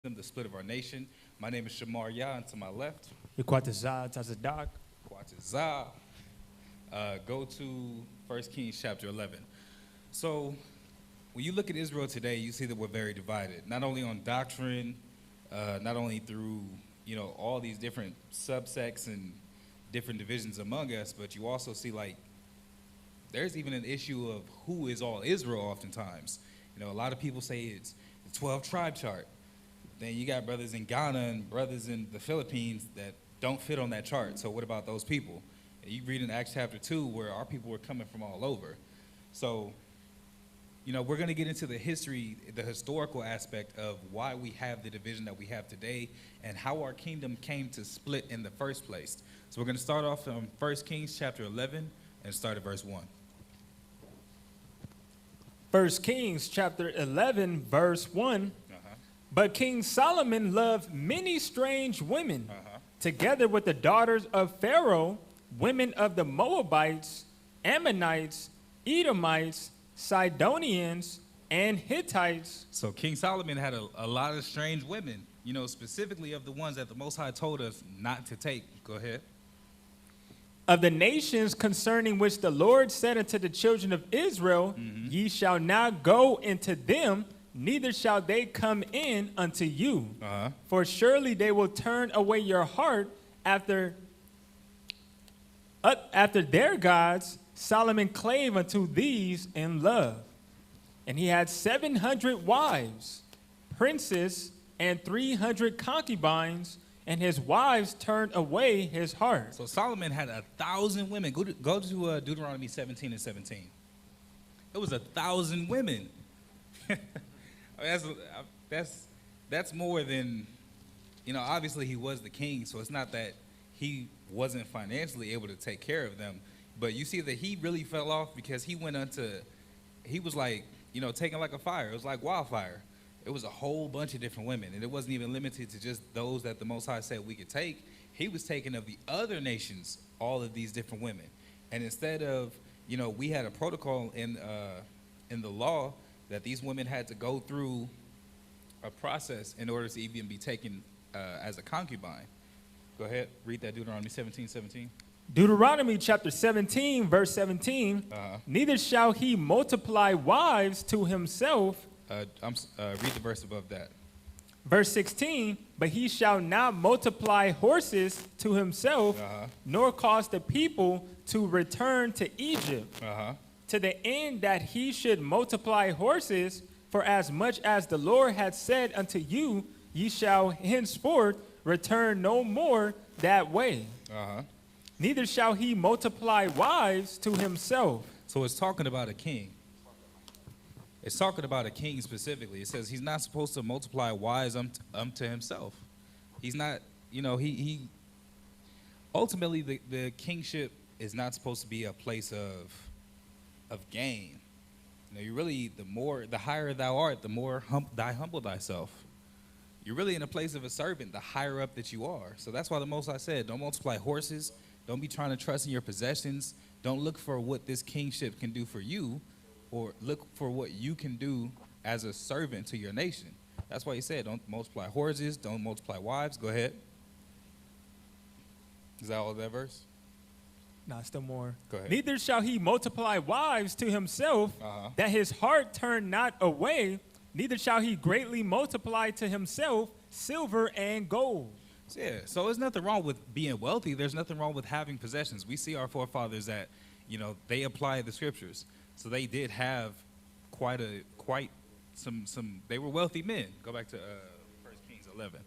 the split of our nation. My name is Shamar Yah, and to my left, Ikwatazaa Tazadak. Kwatazah. Go to 1 Kings chapter 11. So when you look at Israel today, you see that we're very divided, not only on doctrine, not only through, all these different subsects and different divisions among us, but you also see, there's even an issue of who is all Israel oftentimes. A lot of people say it's the 12 tribe chart. Then you got brothers in Ghana and brothers in the Philippines that don't fit on that chart. So what about those people? And you read in Acts chapter 2 where our people were coming from all over. So, we're going to get into the history, the historical aspect of why we have the division that we have today and how our kingdom came to split in the first place. So we're going to start off from 1 Kings chapter 11 and start at verse 1. 1 Kings chapter 11, verse 1. But King Solomon loved many strange women, together with the daughters of Pharaoh, women of the Moabites, Ammonites, Edomites, Sidonians, and Hittites. So King Solomon had a lot of strange women, specifically of the ones that the Most High told us not to take. Go ahead. Of the nations concerning which the Lord said unto the children of Israel, Ye shall not go into them, neither shall they come in unto you. For surely they will turn away your heart after their gods. Solomon clave unto these in love. And he had 700 wives, princes, and 300 concubines, and his wives turned away his heart. So Solomon had 1,000 women. Go to Deuteronomy 17 and 17. It was 1,000 women. That's more than, obviously he was the king, so it's not that he wasn't financially able to take care of them. But you see that he really fell off because he was like, taking like a fire. It was like wildfire. It was a whole bunch of different women, and it wasn't even limited to just those that the Most High said we could take. He was taking of the other nations all of these different women. And instead of, we had a protocol in the law that these women had to go through a process in order to even be taken as a concubine. Go ahead, read that Deuteronomy 17:17. Deuteronomy chapter 17, verse 17. Neither shall he multiply wives to himself. Read the verse above that. Verse 16, but he shall not multiply horses to himself, nor cause the people to return to Egypt, to the end that he should multiply horses, for as much as the Lord had said unto you, ye shall henceforth return no more that way. Neither shall he multiply wives to himself. So it's talking about a king. It's talking about a king specifically. It says he's not supposed to multiply wives unto himself. He's not, he ultimately the kingship is not supposed to be a place of gain. You really, the higher thou art, the more humble thyself. You're really in a place of a servant, the higher up that you are. So that's why the Most High said, don't multiply horses. Don't be trying to trust in your possessions. Don't look for what this kingship can do for you, or look for what you can do as a servant to your nation. That's why he said, don't multiply horses, don't multiply wives. Go ahead. Is that all of that verse? No, still more. Go ahead. Neither shall he multiply wives to himself, that his heart turn not away. Neither shall he greatly multiply to himself silver and gold. Yeah, so there's nothing wrong with being wealthy. There's nothing wrong with having possessions. We see our forefathers that, they apply the scriptures. So they did have they were wealthy men. Go back to 1 Kings 11.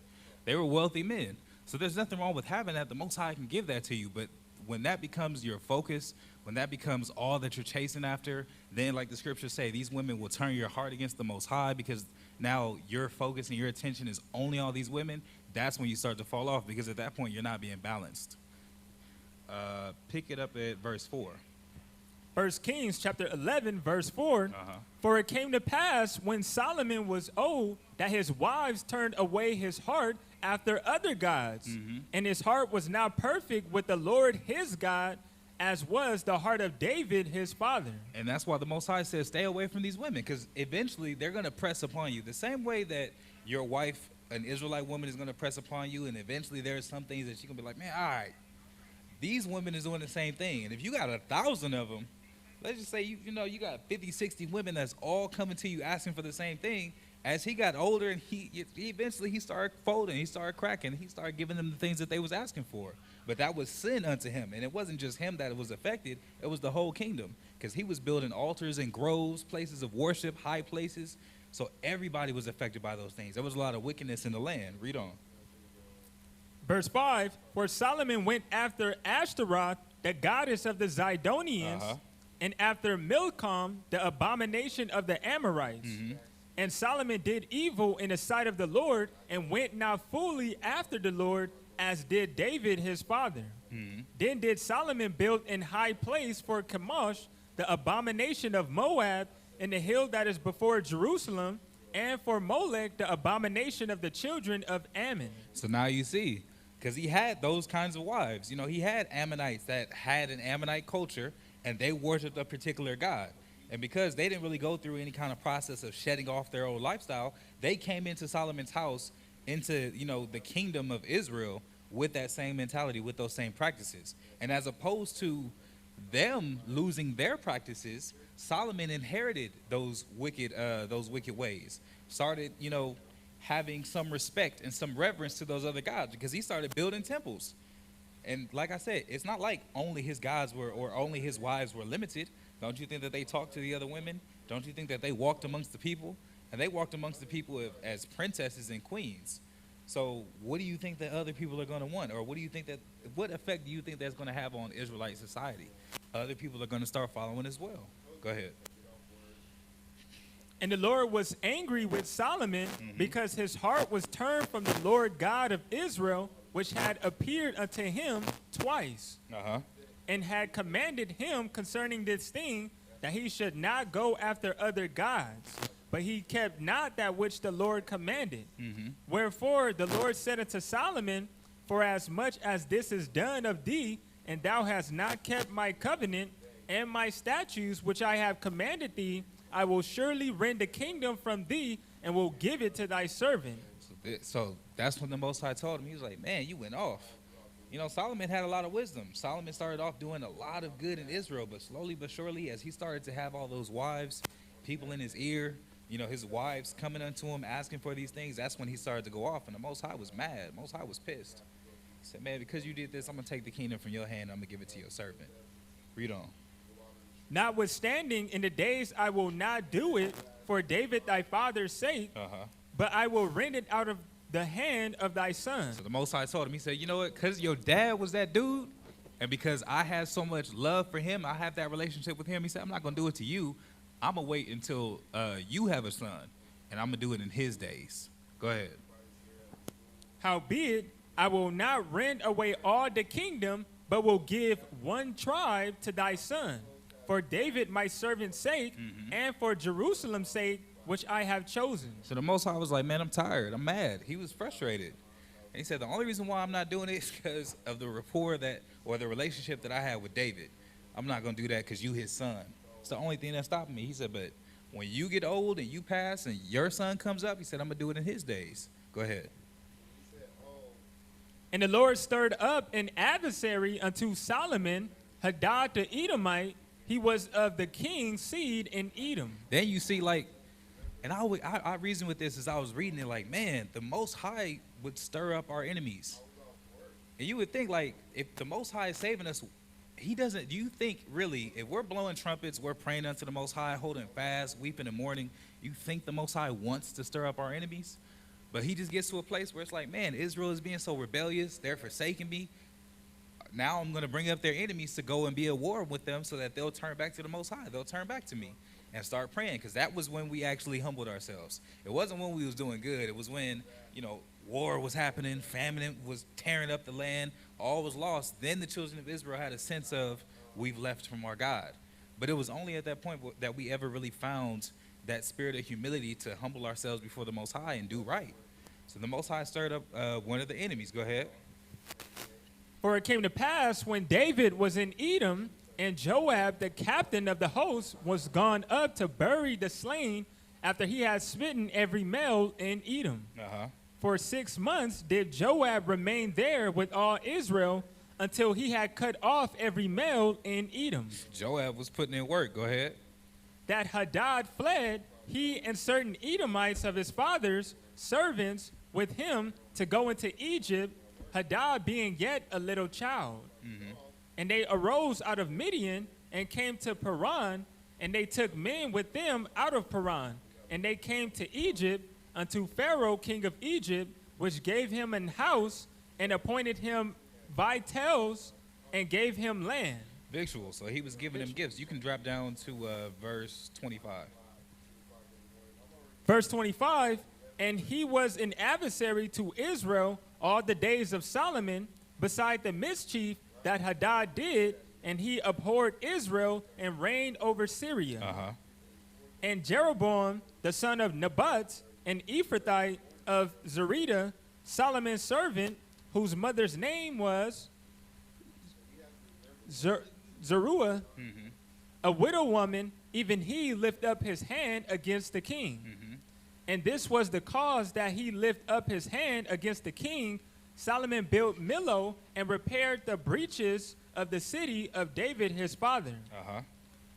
They were wealthy men. So there's nothing wrong with having that. The Most High can give that to you. But when that becomes your focus, when that becomes all that you're chasing after, then like the scriptures say, these women will turn your heart against the Most High because now your focus and your attention is only on these women. That's when you start to fall off because at that point you're not being balanced. Pick it up at verse 4. 1 Kings chapter 11, verse 4. For it came to pass when Solomon was old that his wives turned away his heart after other gods. And his heart was not perfect with the Lord his God, as was the heart of David his father. And that's why the Most High says stay away from these women, because eventually they're going to press upon you. The same way that your wife an Israelite woman is going to press upon you, and eventually there's some things that she's going to be like, man, all right, these women is doing the same thing. And if you got 1,000 of them, let's just say, you got 50, 60 women that's all coming to you asking for the same thing. As he got older, and he eventually started folding, he started cracking, he started giving them the things that they was asking for. But that was sin unto him, and it wasn't just him that was affected, it was the whole kingdom, because he was building altars and groves, places of worship, high places, so everybody was affected by those things. There was a lot of wickedness in the land. Read on. Verse 5, for Solomon went after Ashtaroth, the goddess of the Zidonians, and after Milcom, the abomination of the Amorites. And Solomon did evil in the sight of the Lord, and went not fully after the Lord, as did David his father. Then did Solomon build an high place for Chemosh, the abomination of Moab, in the hill that is before Jerusalem, and for Molech, the abomination of the children of Ammon. So now you see, because he had those kinds of wives. He had Ammonites that had an Ammonite culture, and they worshiped a particular god. And because they didn't really go through any kind of process of shedding off their old lifestyle, they came into Solomon's house, into, the kingdom of Israel with that same mentality, with those same practices. And as opposed to them losing their practices, Solomon inherited those wicked ways, started, having some respect and some reverence to those other gods, because he started building temples. And like I said, it's not like only his gods were, or only his wives were limited. Don't you think that they talked to the other women? Don't you think that they walked amongst the people? And they walked amongst the people as princesses and queens. So what do you think that other people are going to want? Or what effect do you think that's going to have on Israelite society? Other people are going to start following as well. Go ahead. And the Lord was angry with Solomon, because his heart was turned from the Lord God of Israel, which had appeared unto him twice, and had commanded him concerning this thing, that he should not go after other gods. But he kept not that which the Lord commanded. Wherefore the Lord said unto Solomon, for as much as this is done of thee, and thou hast not kept my covenant and my statutes which I have commanded thee, I will surely rend the kingdom from thee, and will give it to thy servant. So that's when the Most High told him. He was like, man, you went off. Solomon had a lot of wisdom. Solomon started off doing a lot of good in Israel, but slowly but surely, as he started to have all those wives, people in his ear, his wives coming unto him, asking for these things, that's when he started to go off. And the Most High was mad. The Most High was pissed. He said, man, because you did this, I'm going to take the kingdom from your hand. I'm going to give it to your servant. Read on. Notwithstanding, in the days I will not do it for David thy father's sake, but I will rend it out of the hand of thy son. So the Most High told him, he said, you know what, because your dad was that dude, and because I have so much love for him, I have that relationship with him, he said, I'm not going to do it to you. I'm going to wait until you have a son, and I'm going to do it in his days. Go ahead. Howbeit, I will not rend away all the kingdom, but will give one tribe to thy son, for David my servant's sake, and for Jerusalem's sake, which I have chosen. So the Most High was like, man, I'm tired. I'm mad. He was frustrated. And he said, the only reason why I'm not doing it is because of the rapport or the relationship that I had with David. I'm not going to do that because you his son. It's the only thing that's stopping me. He said, but when you get old and you pass and your son comes up, he said, I'm going to do it in his days. Go ahead. And the Lord stirred up an adversary unto Solomon, Hadad the Edomite. He was of the king's seed in Edom. Then you see, and I reasoned with this as I was reading it, like, man, the Most High would stir up our enemies. And you would think, if the Most High is saving us, he doesn't, do you think, really, if we're blowing trumpets, we're praying unto the Most High, holding fast, weeping and mourning, you think the Most High wants to stir up our enemies? But he just gets to a place where it's like, man, Israel is being so rebellious, they're forsaking me. Now I'm going to bring up their enemies to go and be at war with them so that they'll turn back to the Most High. They'll turn back to me and start praying, because that was when we actually humbled ourselves. It wasn't when we was doing good. It was when, war was happening, famine was tearing up the land, all was lost. Then the children of Israel had a sense of, we've left from our God. But it was only at that point that we ever really found that spirit of humility to humble ourselves before the Most High and do right. So the Most High stirred up one of the enemies. Go ahead. For it came to pass, when David was in Edom, and Joab, the captain of the host, was gone up to bury the slain, after he had smitten every male in Edom. for 6 months did Joab remain there with all Israel until he had cut off every male in Edom. Joab was putting in work. Go ahead. That Hadad fled, he and certain Edomites of his father's servants with him to go into Egypt, Hadad being yet a little child. And they arose out of Midian and came to Paran, and they took men with them out of Paran. And they came to Egypt unto Pharaoh, king of Egypt, which gave him an house and appointed him vitals and gave him land. Victual. So he was giving them gifts. You can drop down to verse 25. Verse 25, and he was an adversary to Israel all the days of Solomon, beside the mischief that Hadad did, and he abhorred Israel and reigned over Syria. And Jeroboam, the son of Nebat, an Ephrathite of Zerida, Solomon's servant, whose mother's name was Zeruiah, a widow woman, even he lift up his hand against the king. And this was the cause that he lift up his hand against the king. Solomon built Millo and repaired the breaches of the city of David his father.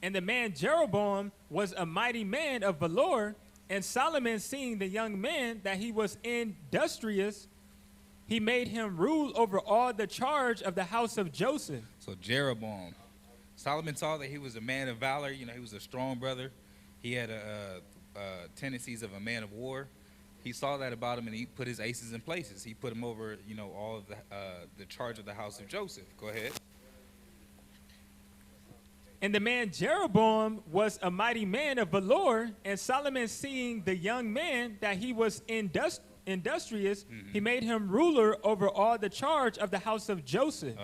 And the man Jeroboam was a mighty man of valor, and Solomon, seeing the young man that he was industrious, he made him rule over all the charge of the house of Joseph. So Jeroboam, Solomon saw that he was a man of valor. You know, he was a strong brother. He had tendencies of a man of war. He saw that about him, and he put his aces in places. He put him over, you know, all of the charge of the house of Joseph. Go ahead. And the man Jeroboam was a mighty man of valor, and Solomon, seeing the young man that he was industrious, he made him ruler over all the charge of the house of Joseph.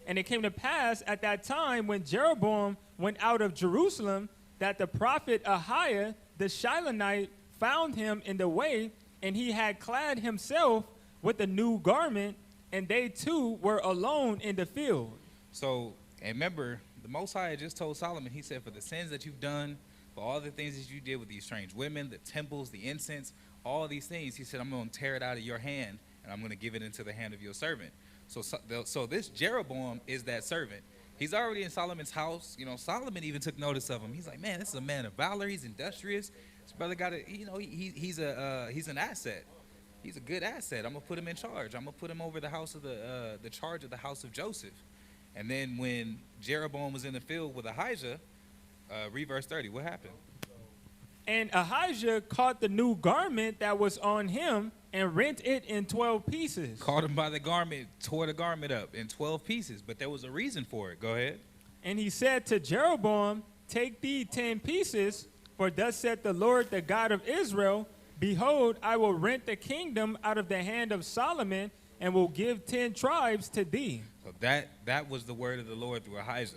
And it came to pass at that time when Jeroboam went out of Jerusalem that the prophet Ahiah the Shilonite found him in the way, and he had clad himself with a new garment, and they two were alone in the field. So, and remember, the Most High had just told Solomon, he said, for the sins that you've done, for all the things that you did with these strange women, the temples, the incense, all these things, he said, I'm going to tear it out of your hand, and I'm going to give it into the hand of your servant. So this Jeroboam is that servant. He's already in Solomon's house. You know, Solomon even took notice of him. He's like, man, this is a man of valor. He's industrious. This brother got a, you know, he's an asset. He's a good asset. I'm gonna put him in charge. I'm gonna put him over the house of the charge of the house of Joseph. And then when Jeroboam was in the field with Ahijah, read verse 30. What happened? And Ahijah caught the new garment that was on him and rent it in 12 pieces. Caught him by the garment, tore the garment up in 12 pieces. But there was a reason for it. Go ahead. And he said to Jeroboam, take thee 10 pieces, for thus saith the Lord, the God of Israel, behold, I will rent the kingdom out of the hand of Solomon and will give 10 tribes to thee. So that was the word of the Lord through Ahijah.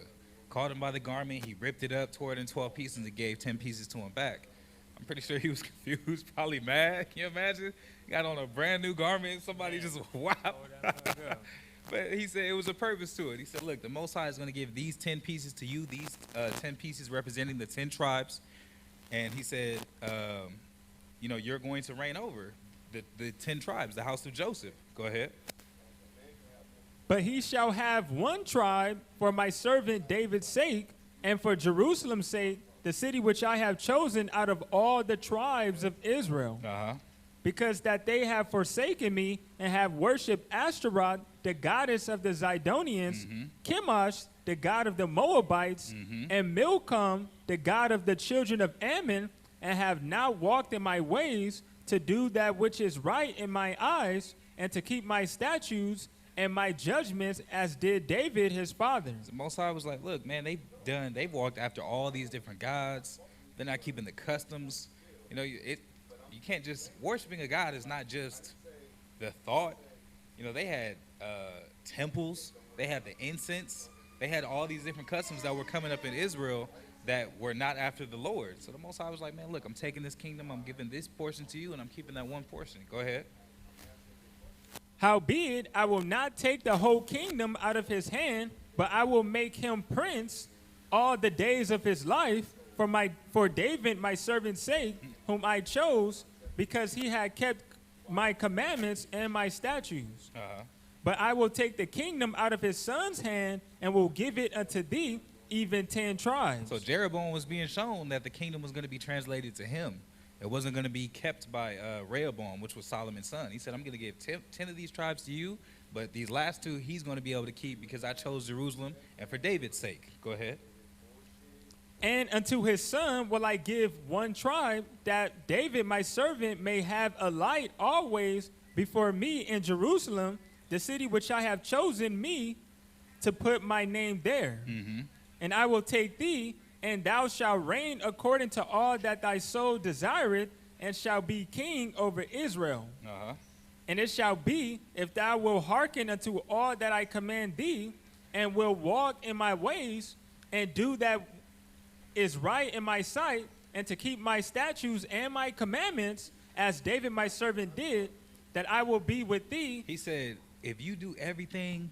Caught him by the garment, he ripped it up, tore it in 12 pieces, and gave 10 pieces to him back. I'm pretty sure he was confused, probably mad. Can you imagine? He got on a brand new garment, somebody just, wow. But he said it was a purpose to it. He said, look, the Most High is going to give these 10 pieces to you, these 10 pieces representing the 10 tribes. And he said, you know, you're going to reign over the 10 tribes, the house of Joseph. Go ahead. But he shall have one tribe for my servant David's sake, and for Jerusalem's sake, the city which I have chosen out of all the tribes of Israel. Because that they have forsaken me and have worshipped Ashtaroth, the goddess of the Zidonians, Chemosh, the god of the Moabites, and Milcom, the god of the children of Ammon, and have not walked in my ways to do that which is right in my eyes, and to keep my statutes and my judgments as did David his father. The Most High was like, look, man, they've walked after all these different gods. They're not keeping the customs. You know, you can't just, worshiping a god is not just the thought. You know, they had temples. They had the incense. They had all these different customs that were coming up in Israel that were not after the Lord. So the Most High was like, man, look, I'm taking this kingdom. I'm giving this portion to you, and I'm keeping that one portion. Go ahead. Howbeit, I will not take the whole kingdom out of his hand, but I will make him prince all the days of his life for David, my servant's sake, whom I chose, because he had kept my commandments and my statutes. But I will take the kingdom out of his son's hand and will give it unto thee, even 10 tribes. So Jeroboam was being shown that the kingdom was going to be translated to him. It wasn't going to be kept by Rehoboam, which was Solomon's son. He said, I'm going to give 10 of these tribes to you, but these last 2 he's going to be able to keep because I chose Jerusalem and for David's sake. Go ahead. And unto his son will I give 1 tribe, that David my servant may have a light always before me in Jerusalem, the city which I have chosen me to put my name there. And I will take thee, and thou shalt reign according to all that thy soul desireth, and shall be king over Israel. And it shall be, if thou wilt hearken unto all that I command thee, and will walk in my ways, and do that is right in my sight, and to keep my statutes and my commandments, as David my servant did, that I will be with thee. He said, if you do everything,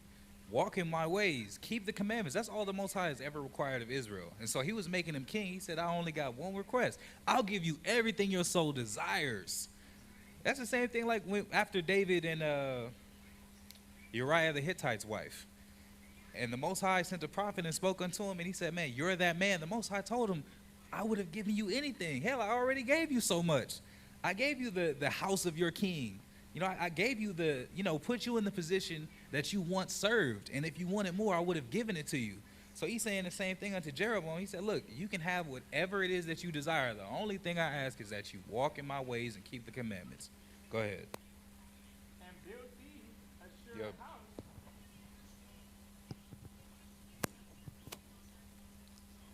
walk in my ways, keep the commandments. That's all the Most High has ever required of Israel. And so he was making him king. He said, I only got 1 request. I'll give you everything your soul desires. That's the same thing like when, after David and Uriah the Hittite's wife. And the Most High sent a prophet and spoke unto him, and he said, man, you're that man. The Most High told him, I would have given you anything. Hell, I already gave you so much. I gave you the house of your king. You know, I gave you put you in the position that you once served. And if you wanted more, I would have given it to you. So he's saying the same thing unto Jeroboam. He said, look, you can have whatever it is that you desire. The only thing I ask is that you walk in my ways and keep the commandments. Go ahead. And build thee a sure house.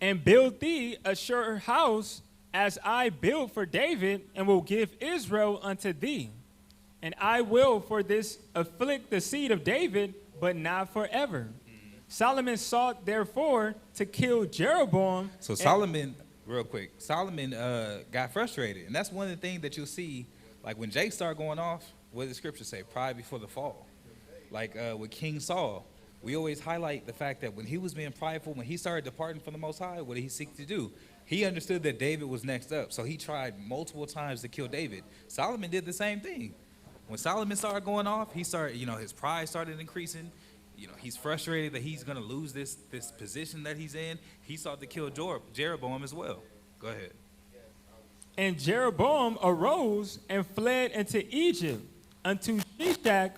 And build thee a sure house, as I built for David, and will give Israel unto thee. And I will for this afflict the seed of David, but not forever. Solomon sought therefore to kill Jeroboam. So Solomon, real quick, Solomon got frustrated. And that's one of the things that you'll see, like when Jake started going off, what did the scripture say? Pride before the fall. Like with King Saul, we always highlight the fact that when he was being prideful, when he started departing from the Most High, what did he seek to do? He understood that David was next up. So he tried multiple times to kill David. Solomon did the same thing. When Solomon started going off, he started, his pride started increasing. He's frustrated that he's going to lose this position that he's in. He sought to kill Jeroboam as well. Go ahead. And Jeroboam arose and fled into Egypt unto Shishak,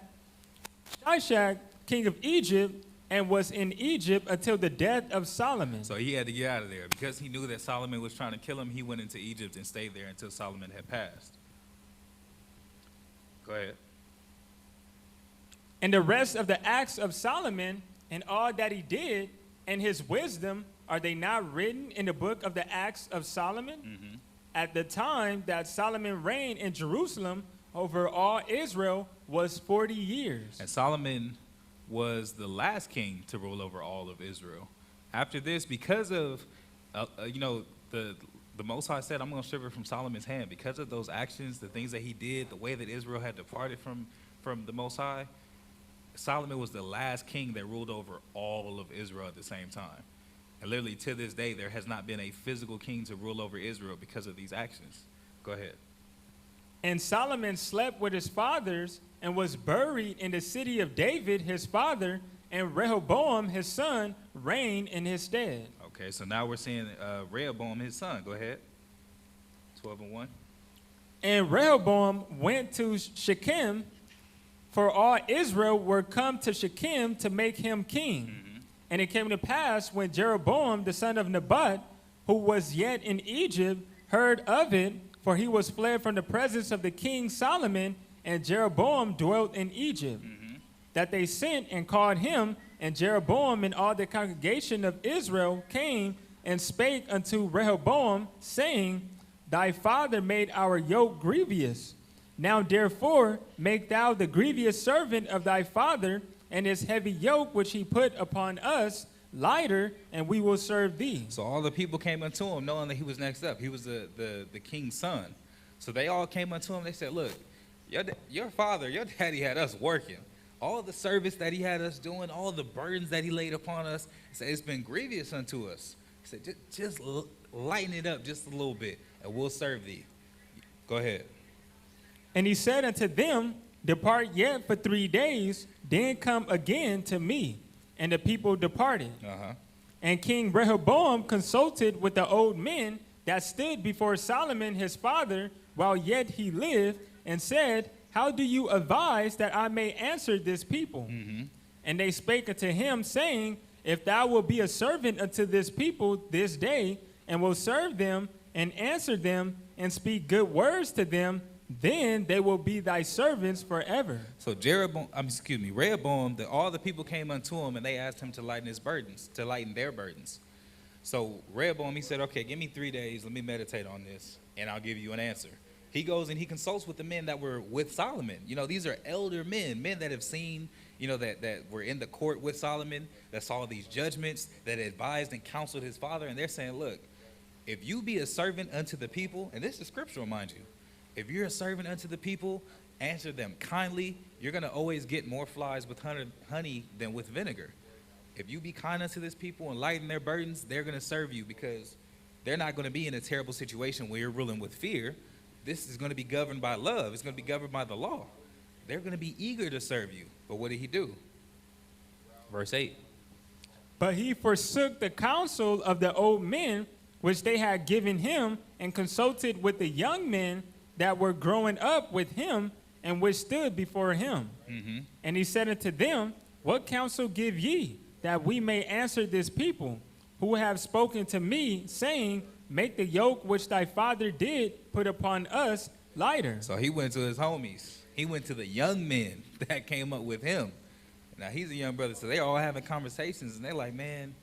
king of Egypt, and was in Egypt until the death of Solomon. So he had to get out of there. Because he knew that Solomon was trying to kill him, he went into Egypt and stayed there until Solomon had passed. Go ahead. And the rest of the acts of Solomon and all that he did and his wisdom, are they not written in the book of the Acts of Solomon? At the time that Solomon reigned in Jerusalem over all Israel was 40 years. And Solomon was the last king to rule over all of Israel. After this, because of, the Most High said, I'm going to strip it from Solomon's hand. Because of those actions, the things that he did, the way that Israel had departed from the Most High, Solomon was the last king that ruled over all of Israel at the same time. And literally to this day, there has not been a physical king to rule over Israel because of these actions. Go ahead. And Solomon slept with his fathers and was buried in the city of David, his father, and Rehoboam, his son, reigned in his stead. Okay, so now we're seeing Rehoboam, his son. Go ahead. 12:1. And Rehoboam went to Shechem, for all Israel were come to Shechem to make him king. And it came to pass when Jeroboam, the son of Nebat, who was yet in Egypt, heard of it, for he was fled from the presence of the king Solomon, and Jeroboam dwelt in Egypt, that they sent and called him, and Jeroboam and all the congregation of Israel came and spake unto Rehoboam, saying, Thy father made our yoke grievous. Now therefore make thou the grievous servant of thy father, and his heavy yoke which he put upon us lighter, and we will serve thee. So all the people came unto him knowing that he was next up. He was the king's son. So they all came unto him. They said, look, your father, your daddy had us working. All the service that he had us doing, all the burdens that he laid upon us, he said, it's been grievous unto us. He said, just lighten it up just a little bit, and we'll serve thee. Go ahead. And he said unto them, depart yet for 3 days, then come again to me. And the people departed. And King Rehoboam consulted with the old men that stood before Solomon his father while yet he lived, and said, how do you advise that I may answer this people? And they spake unto him, saying, if thou wilt be a servant unto this people this day, and will serve them, and answer them, and speak good words to them, then they will be thy servants forever. So Rehoboam, all the people came unto him, and they asked him to lighten their burdens. So Rehoboam, he said, okay, give me 3 days, let me meditate on this, and I'll give you an answer. He goes and he consults with the men that were with Solomon. You know, these are elder men that have seen, you know, that were in the court with Solomon, that saw these judgments, that advised and counseled his father, and they're saying, look, if you be a servant unto the people, and this is scriptural, mind you, if you're a servant unto the people, answer them kindly, you're going to always get more flies with honey than with vinegar. If you be kind unto this people and lighten their burdens, they're going to serve you, because they're not going to be in a terrible situation where you're ruling with fear. This is going to be governed by love. It's going to be governed by the law. They're going to be eager to serve you. But what did he do? Verse 8. But he forsook the counsel of the old men, which they had given him, and consulted with the young men that were growing up with him, and which stood before him. And he said unto them, what counsel give ye, that we may answer this people, who have spoken to me, saying, make the yoke which thy father did put upon us lighter. So he went to his homies. He went to the young men that came up with him. Now, he's a young brother, so they all having conversations, and they're like, man,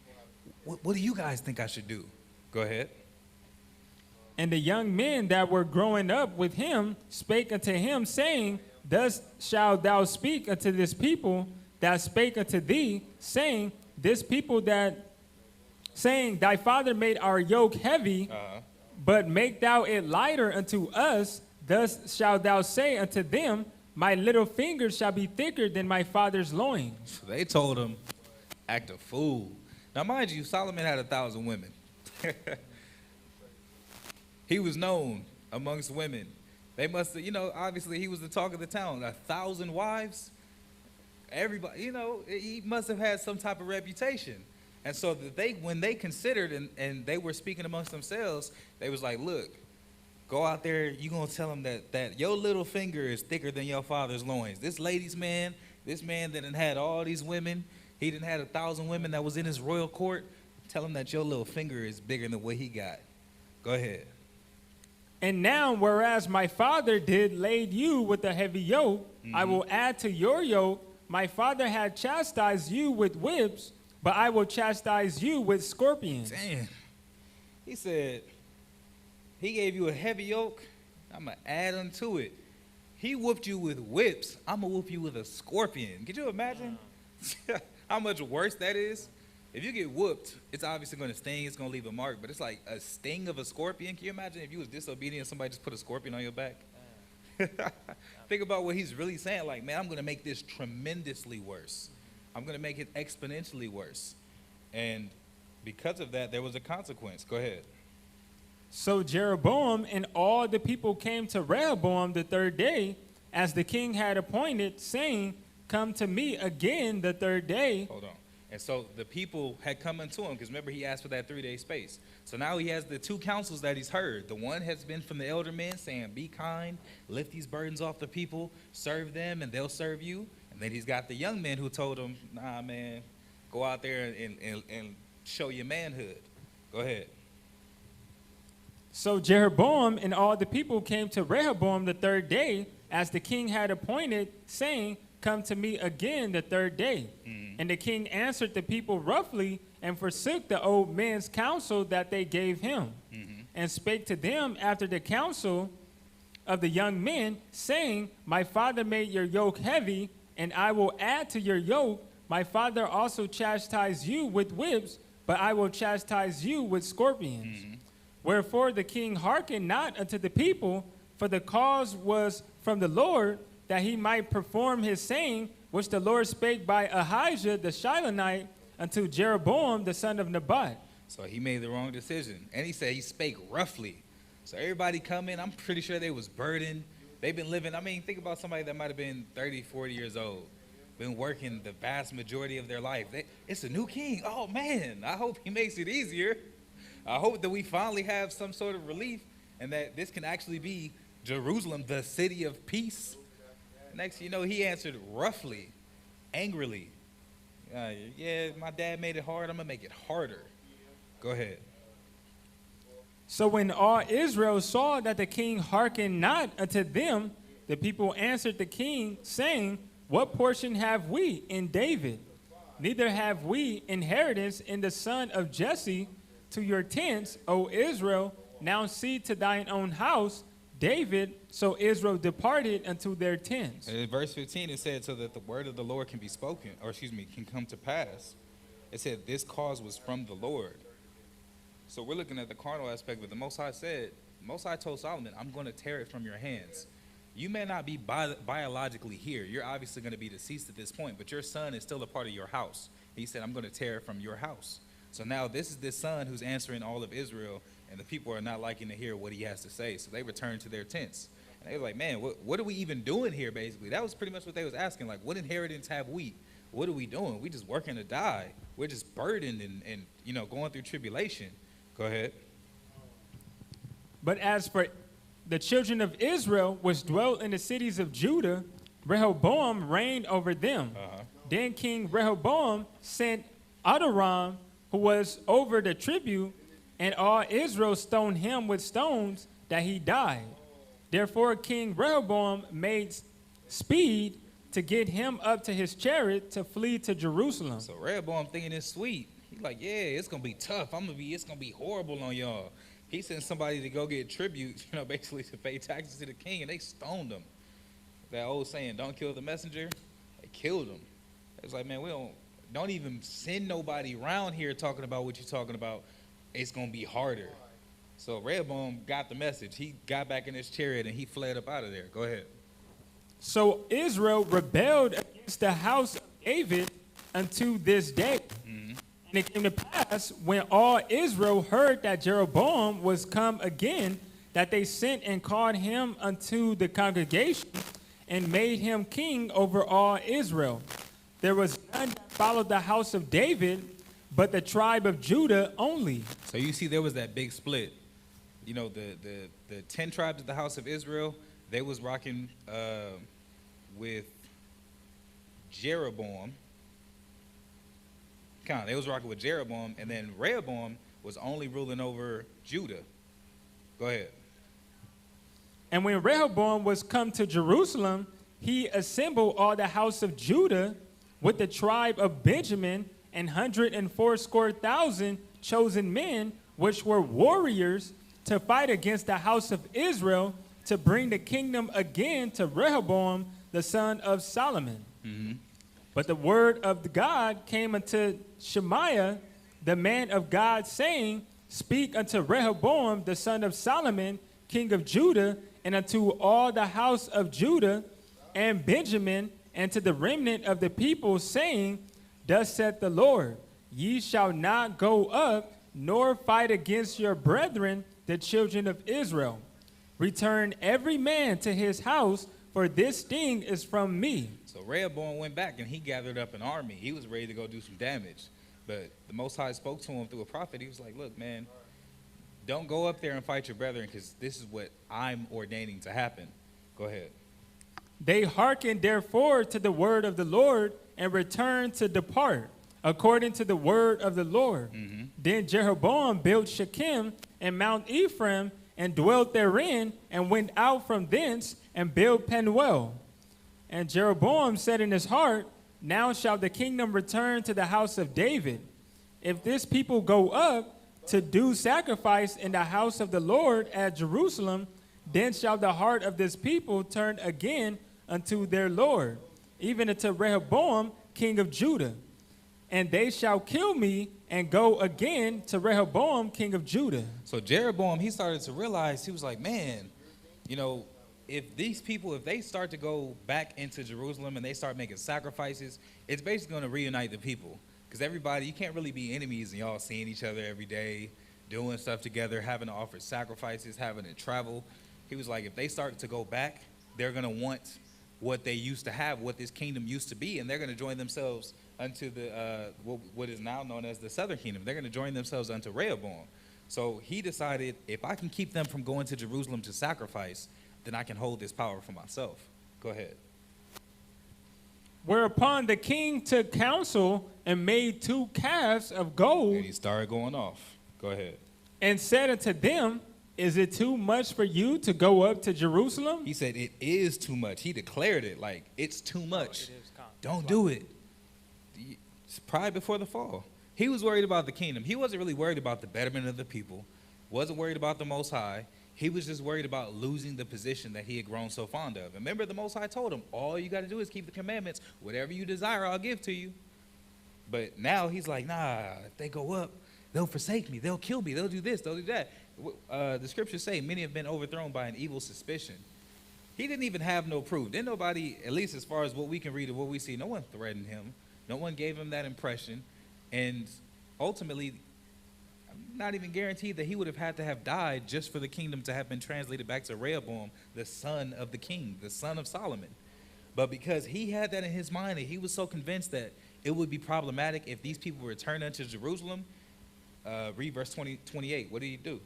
what do you guys think I should do? Go ahead. And the young men that were growing up with him spake unto him, saying, thus shalt thou speak unto this people that spake unto thee, saying, this people that, saying, thy father made our yoke heavy, but make thou it lighter unto us. Thus shalt thou say unto them, my little finger shall be thicker than my father's loins. So they told him, act a fool. Now, mind you, Solomon had 1,000 women. He was known amongst women. They must have, you know, obviously he was the talk of the town. 1,000 wives. Everybody, you know, he must have had some type of reputation. And so that when they considered and they were speaking amongst themselves, they was like, look, go out there, you're going to tell them that your little finger is thicker than your father's loins. This ladies' man, this man that had all these women, he done had 1,000 women that was in his royal court, tell him that your little finger is bigger than what he got. Go ahead. And now, whereas my father did laid you with a heavy yoke, I will add to your yoke. My father had chastised you with whips, but I will chastise you with scorpions. Damn. He said, he gave you a heavy yoke, I'm going to add unto it. He whooped you with whips, I'm going to whoop you with a scorpion. Could you imagine how much worse that is? If you get whooped, it's obviously going to sting, it's going to leave a mark, but it's like a sting of a scorpion. Can you imagine if you was disobedient, somebody just put a scorpion on your back? Think about what he's really saying. Like, man, I'm going to make this tremendously worse. I'm going to make it exponentially worse. And because of that, there was a consequence. Go ahead. So Jeroboam and all the people came to Rehoboam the 3rd day, as the king had appointed, saying, come to me again the 3rd day. Hold on. And so the people had come unto him, because remember he asked for that 3-day space. So now he has the 2 counsels that he's heard. The one has been from the elder men saying, be kind, lift these burdens off the people, serve them, and they'll serve you. And then he's got the young men who told him, nah, man, go out there and show your manhood. Go ahead. So Jeroboam and all the people came to Rehoboam the 3rd day, as the king had appointed, saying, come to me again the 3rd day. And the king answered the people roughly, and forsook the old men's counsel that they gave him, and spake to them after the counsel of the young men, saying, my father made your yoke heavy, and I will add to your yoke. My father also chastised you with whips, but I will chastise you with scorpions. Wherefore the king hearkened not unto the people, for the cause was from the Lord, that he might perform his saying, which the Lord spake by Ahijah the Shilonite unto Jeroboam the son of Nebat. So he made the wrong decision. And he said he spake roughly. So everybody come in, I'm pretty sure they was burdened. They've been living, I mean, think about somebody that might have been 30, 40 years old, been working the vast majority of their life. It's a new king. Oh, man, I hope he makes it easier. I hope that we finally have some sort of relief and that this can actually be Jerusalem, the city of peace. Next, you know, he answered roughly, angrily. Yeah, my dad made it hard. I'm going to make it harder. Go ahead. So when all Israel saw that the king hearkened not unto them, the people answered the king, saying, what portion have we in David? Neither have we inheritance in the son of Jesse. To your tents, O Israel, now see to thine own house. David, so Israel departed unto their tents. In verse 15, it said, so that the word of the Lord can be spoken, or excuse me, can come to pass. It said, this cause was from the Lord. So we're looking at the carnal aspect, but the Most High said, Most High told Solomon, I'm going to tear it from your hands. You may not be biologically here. You're obviously going to be deceased at this point, but your son is still a part of your house. He said, I'm going to tear it from your house. So now this is this son who's answering all of Israel, and the people are not liking to hear what he has to say. So they return to their tents. And they were like, man, what are we even doing here, basically? That was pretty much what they was asking. Like, what inheritance have we? What are we doing? We just working to die. We're just burdened and you know, going through tribulation. Go ahead. But as for the children of Israel, which dwelt in the cities of Judah, Rehoboam reigned over them. Then King Rehoboam sent Adoram, who was over the tribute, and all Israel stoned him with stones that he died. Therefore King Rehoboam made speed to get him up to his chariot to flee to Jerusalem. So Rehoboam thinking it's sweet. He's like, yeah, it's going to be tough. It's going to be horrible on y'all. He sent somebody to go get tribute, you know, basically to pay taxes to the king, and they stoned him. That old saying, don't kill the messenger, they killed him. It's like, man, we don't even send nobody around here talking about what you're talking about. It's going to be harder. So Rehoboam got the message. He got back in his chariot, and he fled up out of there. Go ahead. So Israel rebelled against the house of David unto this day. And it came to pass, when all Israel heard that Jeroboam was come again, that they sent and called him unto the congregation and made him king over all Israel. There was none that followed the house of David, but the tribe of Judah only. So you see there was that big split. You know, the 10 tribes of the house of Israel, they was rocking with Jeroboam. They was rocking with Jeroboam, and then Rehoboam was only ruling over Judah. Go ahead. And when Rehoboam was come to Jerusalem, he assembled all the house of Judah with the tribe of Benjamin and 180,000 chosen men, which were warriors, to fight against the house of Israel, to bring the kingdom again to Rehoboam, the son of Solomon. But the word of God came unto Shemaiah, the man of God, saying, speak unto Rehoboam, the son of Solomon, king of Judah, and unto all the house of Judah and Benjamin, and to the remnant of the people, saying, thus saith the Lord, ye shall not go up, nor fight against your brethren, the children of Israel. Return every man to his house, for this thing is from me. So Rehoboam went back and he gathered up an army. He was ready to go do some damage. But the Most High spoke to him through a prophet. He was like, look, man, don't go up there and fight your brethren, because this is what I'm ordaining to happen. Go ahead. They hearkened therefore to the word of the Lord and returned to depart, according to the word of the Lord. Then Jeroboam built Shechem and Mount Ephraim, and dwelt therein, and went out from thence, and built Penuel. And Jeroboam said in his heart, now shall the kingdom return to the house of David. If this people go up to do sacrifice in the house of the Lord at Jerusalem, then shall the heart of this people turn again unto their Lord, even unto Rehoboam, king of Judah. And they shall kill me and go again to Rehoboam, king of Judah. So Jeroboam, he started to realize, he was like, man, you know, if these people, if they start to go back into Jerusalem and they start making sacrifices, it's basically going to reunite the people. Because everybody, you can't really be enemies and y'all seeing each other every day, doing stuff together, having to offer sacrifices, having to travel. He was like, if they start to go back, they're going to want what they used to have, what this kingdom used to be, and they're going to join themselves unto the what is now known as the southern kingdom. They're going to join themselves unto Rehoboam. So he decided, if I can keep them from going to Jerusalem to sacrifice, then I can hold this power for myself. Go ahead. Whereupon the king took counsel and made 2 calves of gold. And he started going off. Go ahead. And said unto them, is it too much for you to go up to Jerusalem? He said, it is too much. He declared it like, it's too much. Don't That's do it. It's pride before the fall. He was worried about the kingdom. He wasn't really worried about the betterment of the people. Wasn't worried about the Most High. He was just worried about losing the position that he had grown so fond of. And remember, the Most High told him, all you got to do is keep the commandments. Whatever you desire, I'll give to you. But now he's like, nah, if they go up, they'll forsake me. They'll kill me. They'll do this. They'll do that. The scriptures say many have been overthrown by an evil suspicion. He didn't even have no proof. Didn't nobody, at least as far as what we can read and what we see, no one threatened him. No one gave him that impression. And ultimately, I'm not even guaranteed that he would have had to have died just for the kingdom to have been translated back to Rehoboam, the son of the king, the son of Solomon. But because he had that in his mind, and he was so convinced that it would be problematic if these people returned unto Jerusalem, read verse 28. What did he do?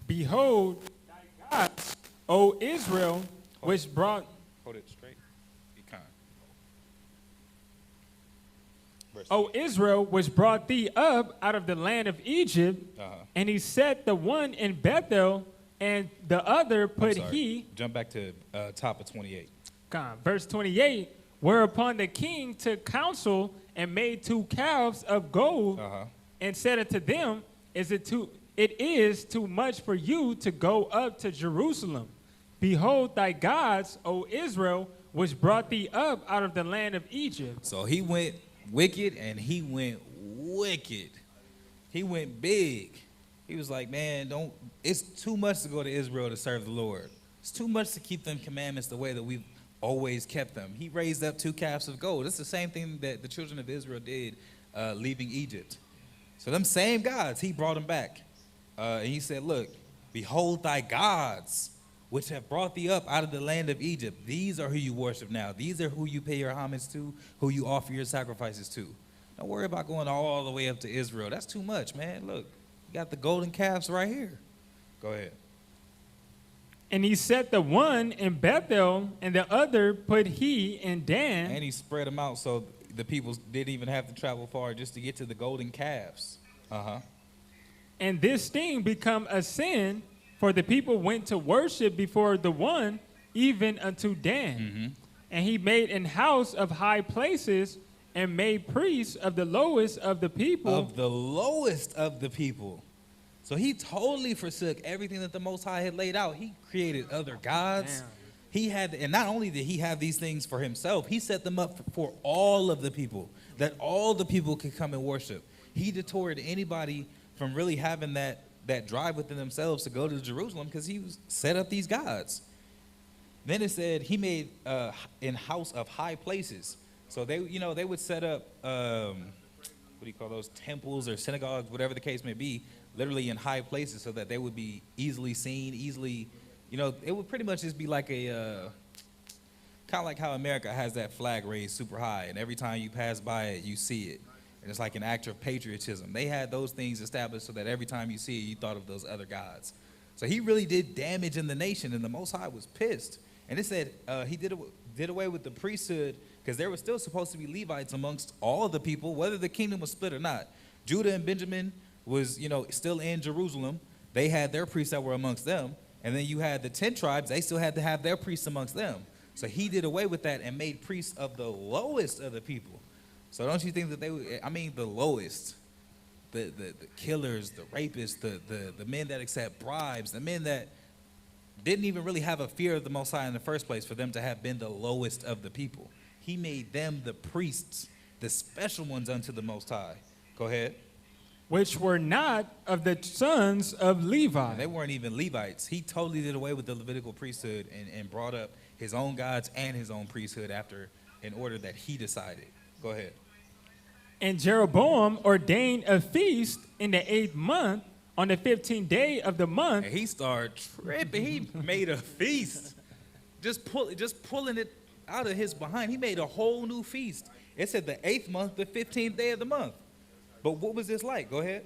Behold, thy gods, O Israel, which brought... Hold it straight. Be kind. O Israel, which brought thee up out of the land of Egypt, and he set the one in Bethel, and the other put he... Jump back to top of 28. Verse 28, whereupon the king took counsel and made 2 calves of gold, and said unto them, it is too much for you to go up to Jerusalem. Behold thy gods, O Israel, which brought thee up out of the land of Egypt. So he went wicked and he went wicked. He went big. He was like, man, it's too much to go to Israel to serve the Lord. It's too much to keep them commandments the way that we've always kept them. He raised up 2 calves of gold. It's the same thing that the children of Israel did leaving Egypt. So them same gods, he brought them back. And he said, look, behold thy gods, which have brought thee up out of the land of Egypt. These are who you worship now. These are who you pay your homage to, who you offer your sacrifices to. Don't worry about going all the way up to Israel. That's too much, man. Look, you got the golden calves right here. Go ahead. And he set the one in Bethel, and the other put he in Dan. And he spread them out so the people didn't even have to travel far just to get to the golden calves. And this thing become a sin, for the people went to worship before the one, even unto Dan. And he made an house of high places, and made priests of the lowest of the people. Of the lowest of the people. So he totally forsook everything that the Most High had laid out. He created other gods. Damn. He had, and not only did he have these things for himself, he set them up for all of the people, that all the people could come and worship. He detoured anybody from really having that drive within themselves to go to Jerusalem because he set up these gods. Then it said he made in house of high places. So they would set up what do you call those, temples or synagogues, whatever the case may be, literally in high places so that they would be easily seen, it would pretty much just be like a kind of like how America has that flag raised super high, and every time you pass by it, you see it. And it's like an act of patriotism. They had those things established so that every time you see it, you thought of those other gods. So he really did damage in the nation, and the Most High was pissed. And it said he did away with the priesthood because there were still supposed to be Levites amongst all of the people, whether the kingdom was split or not. Judah and Benjamin was, still in Jerusalem. They had their priests that were amongst them. And then you had the 10 tribes. They still had to have their priests amongst them. So he did away with that and made priests of the lowest of the people. So don't you think that the lowest, the killers, the rapists, the men that accept bribes, the men that didn't even really have a fear of the Most High in the first place, for them to have been the lowest of the people. He made them the priests, the special ones unto the Most High. Go ahead. Which were not of the sons of Levi. And they weren't even Levites. He totally did away with the Levitical priesthood and brought up his own gods and his own priesthood in order that he decided. Go ahead. And Jeroboam ordained a feast in the 8th month, on the 15th day of the month. And he started tripping. He made a feast. just pulling it out of his behind. He made a whole new feast. It said the 8th month, the 15th day of the month. But what was this like? Go ahead.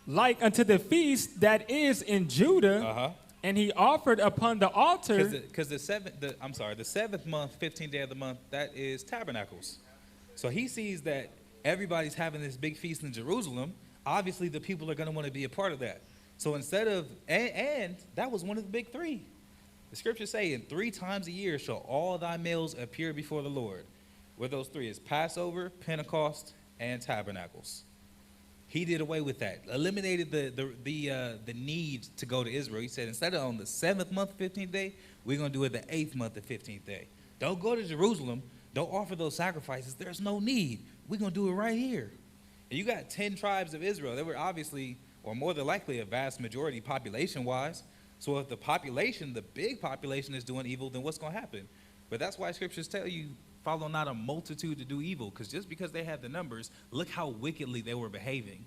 Like unto the feast that is in Judah, and he offered upon the altar. Because the 7th month, 15th day of the month, that is tabernacles. So he sees that everybody's having this big feast in Jerusalem. Obviously, the people are going to want to be a part of that. So instead of, and that was one of the big three. The scriptures say, "In 3 times a year shall all thy males appear before the Lord." What those three is: Passover, Pentecost, and Tabernacles. He did away with that, eliminated the need to go to Israel. He said, instead of on the 7th month, 15th day, we're going to do it the 8th month, the 15th day. Don't go to Jerusalem. Don't offer those sacrifices. There's no need. We're going to do it right here. And you got 10 tribes of Israel. They were obviously, or more than likely, a vast majority population-wise. So if the population, the big population, is doing evil, then what's going to happen? But that's why scriptures tell you, follow not a multitude to do evil, because just because they had the numbers, look how wickedly they were behaving.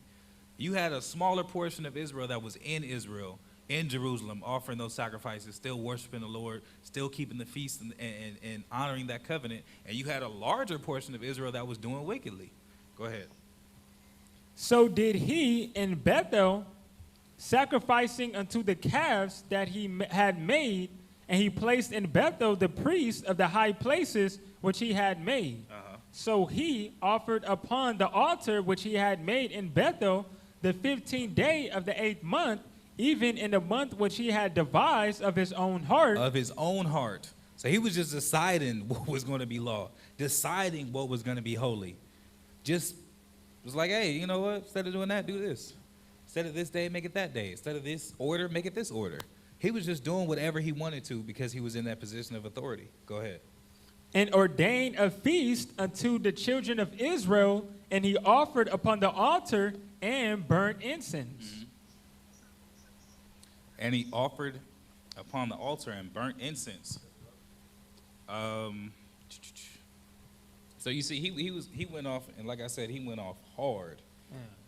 You had a smaller portion of Israel that was in Israel, in Jerusalem, offering those sacrifices, still worshiping the Lord, still keeping the feast and honoring that covenant. And you had a larger portion of Israel that was doing wickedly. Go ahead. So did he in Bethel, sacrificing unto the calves that he had made, and he placed in Bethel the priests of the high places which he had made. So he offered upon the altar which he had made in Bethel the 15th day of the 8th month, even in the month which he had devised of his own heart. Of his own heart. So he was just deciding what was going to be law, deciding what was going to be holy. Just was like, hey, you know what? Instead of doing that, do this. Instead of this day, make it that day. Instead of this order, make it this order. He was just doing whatever he wanted to because he was in that position of authority. Go ahead. And ordained a feast unto the children of Israel, and he offered upon the altar and burnt incense. Mm-hmm. And he offered upon the altar and burnt incense. So you see, he went off, and like I said, he went off hard.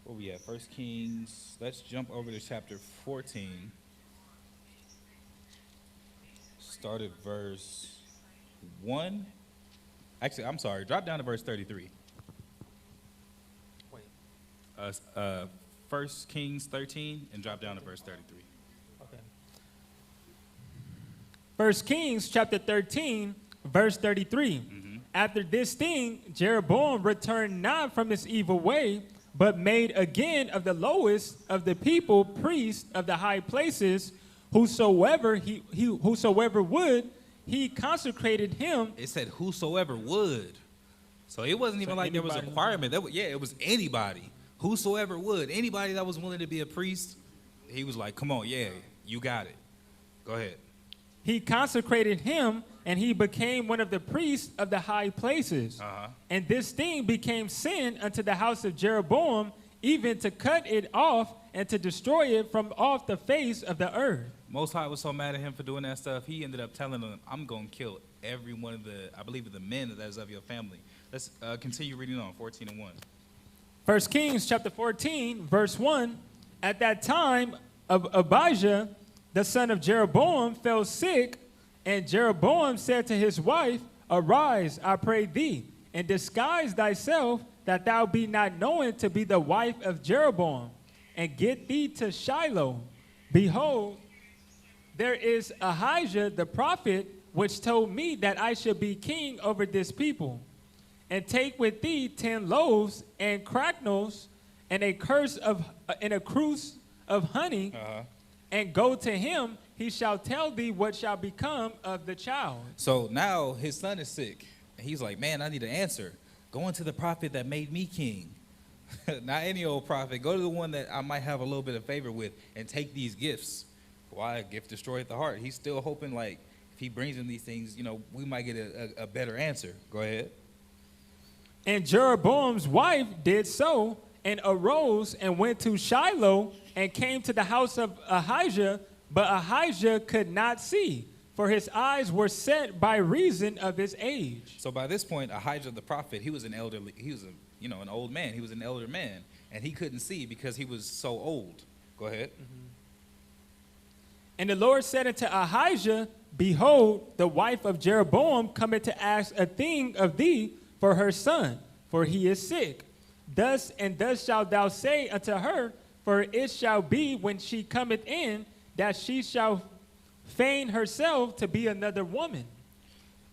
Where we at? 1 Kings. Let's jump over to chapter 14. Start at verse 1. Actually, I'm sorry. Drop down to verse 33. Wait. 1 Kings 13 and drop down to verse 33. Okay. 1 Kings chapter 13, verse 33. Mm-hmm. After this thing, Jeroboam returned not from his evil way, but made again of the lowest of the people priests of the high places, whosoever would, he consecrated him. It said whosoever would. So it wasn't even like there was a requirement. It was anybody. Whosoever would. Anybody that was willing to be a priest, he was like, come on, yeah, you got it. Go ahead. He consecrated him, and he became one of the priests of the high places. And this thing became sin unto the house of Jeroboam, even to cut it off and to destroy it from off the face of the earth. Most High was so mad at him for doing that stuff, he ended up telling them, I'm going to kill every one of the men that is of your family. Let's continue reading on, 14 and 1. 1 Kings chapter 14, verse 1. At that time, Abijah, the son of Jeroboam, fell sick, and Jeroboam said to his wife, Arise, I pray thee, and disguise thyself, that thou be not known to be the wife of Jeroboam, and get thee to Shiloh. Behold, there is Ahijah the prophet, which told me that I should be king over this people. And take with thee 10 loaves and cracknels and a cruse of honey, and go to him. He shall tell thee what shall become of the child. So now his son is sick. And he's like, man, I need an answer. Go into the prophet that made me king. Not any old prophet. Go to the one that I might have a little bit of favor with and take these gifts. Why? A gift destroyeth the heart. He's still hoping, like, if he brings him these things, we might get a better answer. Go ahead. And Jeroboam's wife did so, and arose and went to Shiloh and came to the house of Ahijah, but Ahijah could not see, for his eyes were set by reason of his age. So by this point, Ahijah the prophet, he was an old man. He was an elder man, and he couldn't see because he was so old. Go ahead. Mm-hmm. And the Lord said unto Ahijah, Behold, the wife of Jeroboam cometh to ask a thing of thee for her son, for he is sick. Thus and thus shalt thou say unto her, for it shall be when she cometh in, that she shall feign herself to be another woman.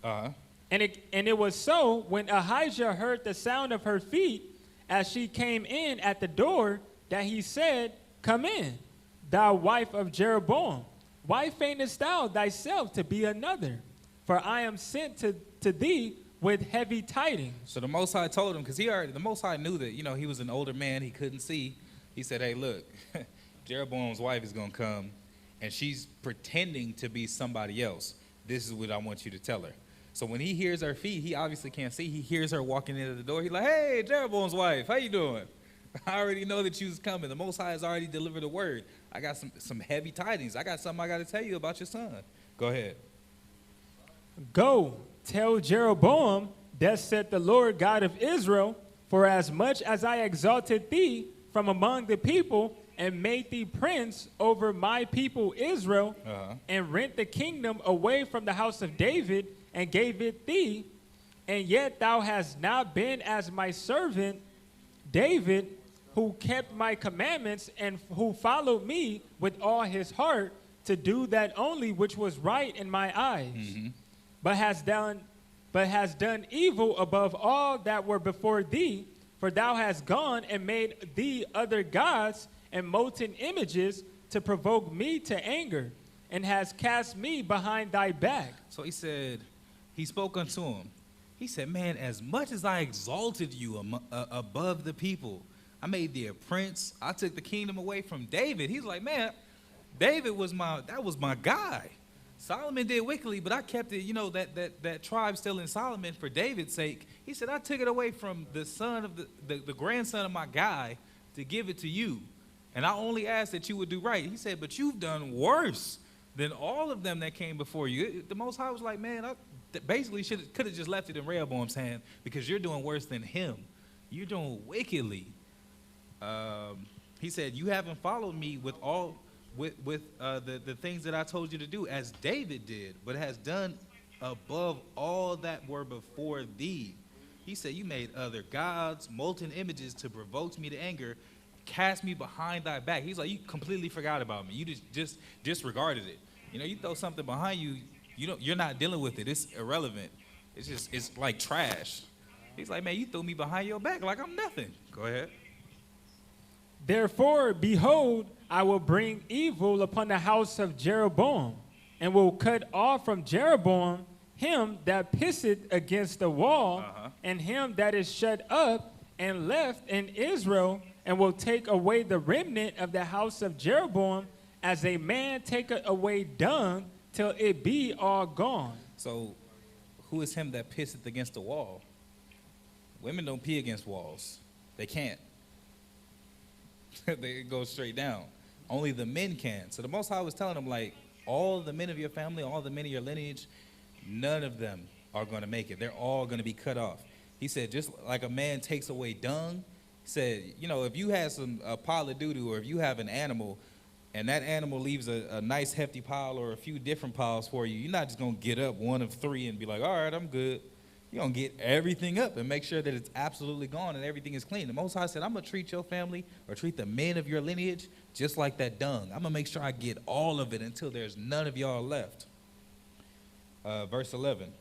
And it was so, when Ahijah heard the sound of her feet, as she came in at the door, that he said, Come in, thou wife of Jeroboam. Why feignest thou thyself to be another? For I am sent to thee with heavy tidings. So the Most High told him, because the Most High knew that, he was an older man, he couldn't see. He said, hey, look, Jeroboam's wife is going to come, and she's pretending to be somebody else. This is what I want you to tell her. So when he hears her feet, he obviously can't see. He hears her walking into the door. He's like, hey, Jeroboam's wife, how you doing? I already know that you was coming. The Most High has already delivered a word. I got some heavy tidings. I got something I got to tell you about your son. Go ahead. Go, tell Jeroboam, thus said the Lord God of Israel, for as much as I exalted thee from among the people and made thee prince over my people Israel, and rent the kingdom away from the house of David and gave it thee, and yet thou hast not been as my servant David, who kept my commandments and who followed me with all his heart to do that only which was right in my eyes, but has done evil above all that were before thee, for thou hast gone and made thee other gods and molten images to provoke me to anger, and has cast me behind thy back. So he spoke unto him. He said, man, as much as I exalted you above the people, I made thee a prince. I took the kingdom away from David. He's like, man, David was my guy. Solomon did wickedly, but I kept it, that tribe still in Solomon for David's sake. He said, I took it away from the son of the grandson of my guy to give it to you. And I only asked that you would do right. He said, but you've done worse than all of them that came before you. The Most High was like, man, I basically could have just left it in Rehoboam's hand, because you're doing worse than him. You're doing wickedly. He said, you haven't followed me with the things that I told you to do, as David did, but has done above all that were before thee. He said, you made other gods, molten images to provoke me to anger, cast me behind thy back. He's like, you completely forgot about me. You just disregarded it. You throw something behind you, you're not dealing with it. It's irrelevant. It's like trash. He's like, man, you threw me behind your back like I'm nothing. Go ahead. Therefore, behold, I will bring evil upon the house of Jeroboam, and will cut off from Jeroboam him that pisseth against the wall, and him that is shut up and left in Israel, and will take away the remnant of the house of Jeroboam, as a man taketh away dung, till it be all gone. So, who is him that pisseth against the wall? Women don't pee against walls. They can't. They go straight down. Only the men can. So the Most High was telling them, like, all the men of your family, all the men of your lineage, none of them are going to make it. They're all going to be cut off. He said, just like a man takes away dung, he said, if you have a pile of doo-doo, or if you have an animal, and that animal leaves a nice hefty pile or a few different piles for you, you're not just going to get up one of three and be like, all right, I'm good. You're going to get everything up and make sure that it's absolutely gone and everything is clean. The Most High said, I'm going to treat your family, or treat the men of your lineage, just like that dung. I'm going to make sure I get all of it until there's none of y'all left. Verse 11.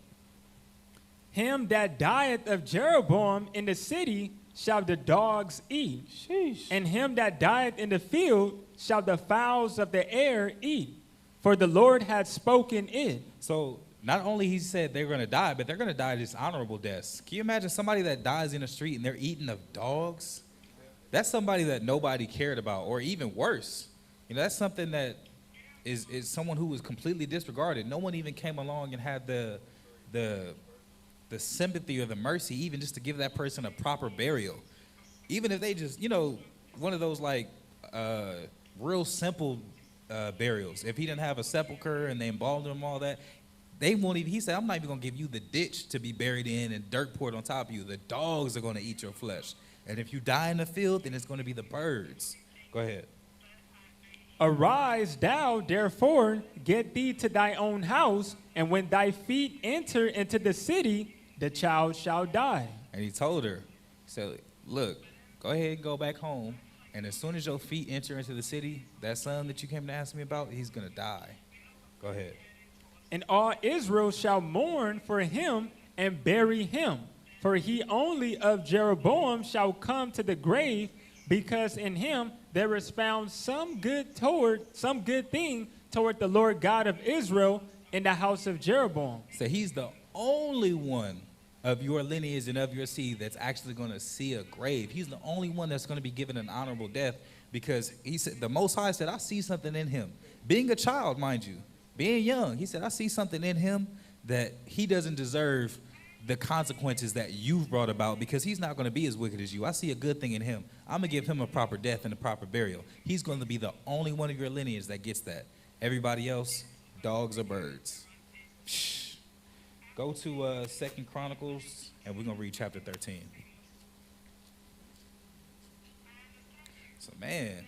Him that dieth of Jeroboam in the city shall the dogs eat. Sheesh. And him that dieth in the field shall the fowls of the air eat. For the Lord hath spoken it. So not only he said they're going to die, but they're going to die dishonorable deaths. Can you imagine somebody that dies in the street and they're eating of dogs? That's somebody that nobody cared about, or even worse. That's something that is someone who was completely disregarded. No one even came along and had the sympathy or the mercy, even just to give that person a proper burial. Even if they just, one of those like real simple burials. If he didn't have a sepulcher and they embalmed him and all that, they won't even, he said, I'm not even going to give you the ditch to be buried in and dirt poured on top of you. The dogs are going to eat your flesh. And if you die in the field, then it's going to be the birds. Go ahead. Arise thou, therefore, get thee to thy own house, and when thy feet enter into the city, the child shall die. And he told her, he said, look, go ahead and go back home. And as soon as your feet enter into the city, that son that you came to ask me about, he's going to die. Go ahead. And all Israel shall mourn for him and bury him. For he only of Jeroboam shall come to the grave, because in him there is found some good thing toward the Lord God of Israel in the house of Jeroboam. So he's the only one of your lineage and of your seed that's actually going to see a grave. He's the only one that's going to be given an honorable death, because he said, the Most High said, I see something in him. Being a child, mind you, being young, he said, I see something in him that he doesn't deserve the consequences that you've brought about, because he's not going to be as wicked as you. I see a good thing in him. I'm going to give him a proper death and a proper burial. He's going to be the only one of your lineage that gets that. Everybody else, dogs or birds. Shh. Go to 2 Chronicles, and we're going to read chapter 13. So, man,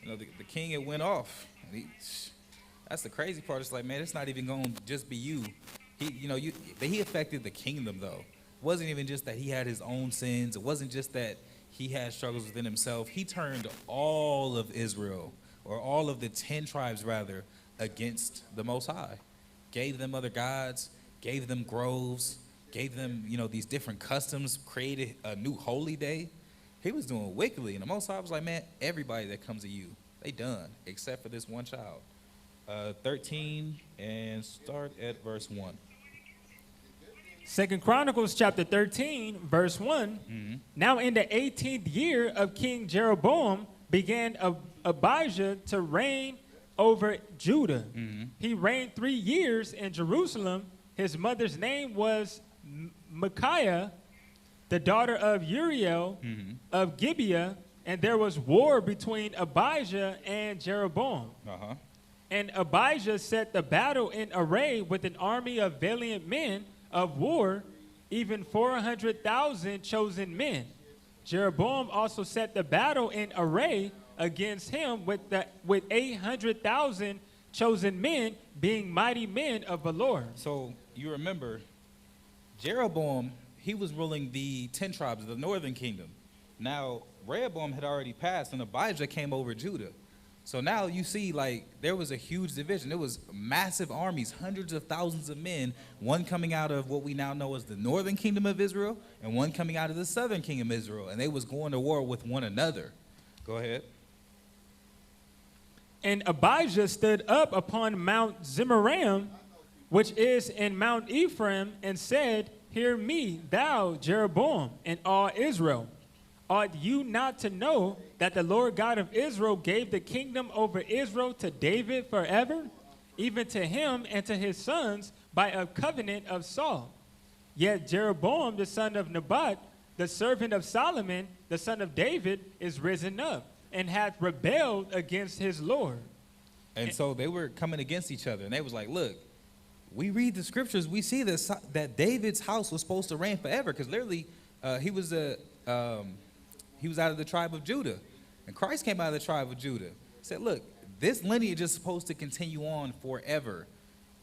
you know, the king, it went off. That's the crazy part. It's like, man, it's not even going to just be you. He affected the kingdom, though. It wasn't even just that he had his own sins. It wasn't just that he had struggles within himself. He turned all of Israel, or all of the 10 tribes, rather, against the Most High. Gave them other gods, gave them groves, gave them, these different customs, created a new holy day. He was doing wickedly. And the Most High was like, man, everybody that comes to you, they done, except for this one child. 13, and start at verse 1. 2 Chronicles chapter 13, verse 1. Mm-hmm. Now in the 18th year of King Jeroboam began Abijah to reign over Judah. Mm-hmm. He reigned 3 years in Jerusalem. His mother's name was Micaiah, the daughter of Uriel of Gibeah, and there was war between Abijah and Jeroboam. Uh-huh. And Abijah set the battle in array with an army of valiant men of war, even 400,000 chosen men. Jeroboam also set the battle in array against him with 800,000 chosen men, being mighty men of valor. So you remember, Jeroboam, he was ruling the 10 tribes of the northern kingdom. Now, Rehoboam had already passed, and Abijah came over Judah. So now you see, like, there was a huge division. There was massive armies, hundreds of thousands of men, one coming out of what we now know as the northern kingdom of Israel, and one coming out of the southern kingdom of Israel, and they was going to war with one another. Go ahead. And Abijah stood up upon Mount Zemaraim, which is in Mount Ephraim, and said, Hear me, thou Jeroboam, and all Israel. Ought you not to know that the Lord God of Israel gave the kingdom over Israel to David forever, even to him and to his sons by a covenant of Saul? Yet Jeroboam, the son of Nebat, the servant of Solomon, the son of David, is risen up and hath rebelled against his Lord. And so they were coming against each other, and they was like, look, we read the scriptures, we see this, that David's house was supposed to reign forever, because literally he was out of the tribe of Judah, and Christ came out of the tribe of Judah. He said, look, this lineage is supposed to continue on forever.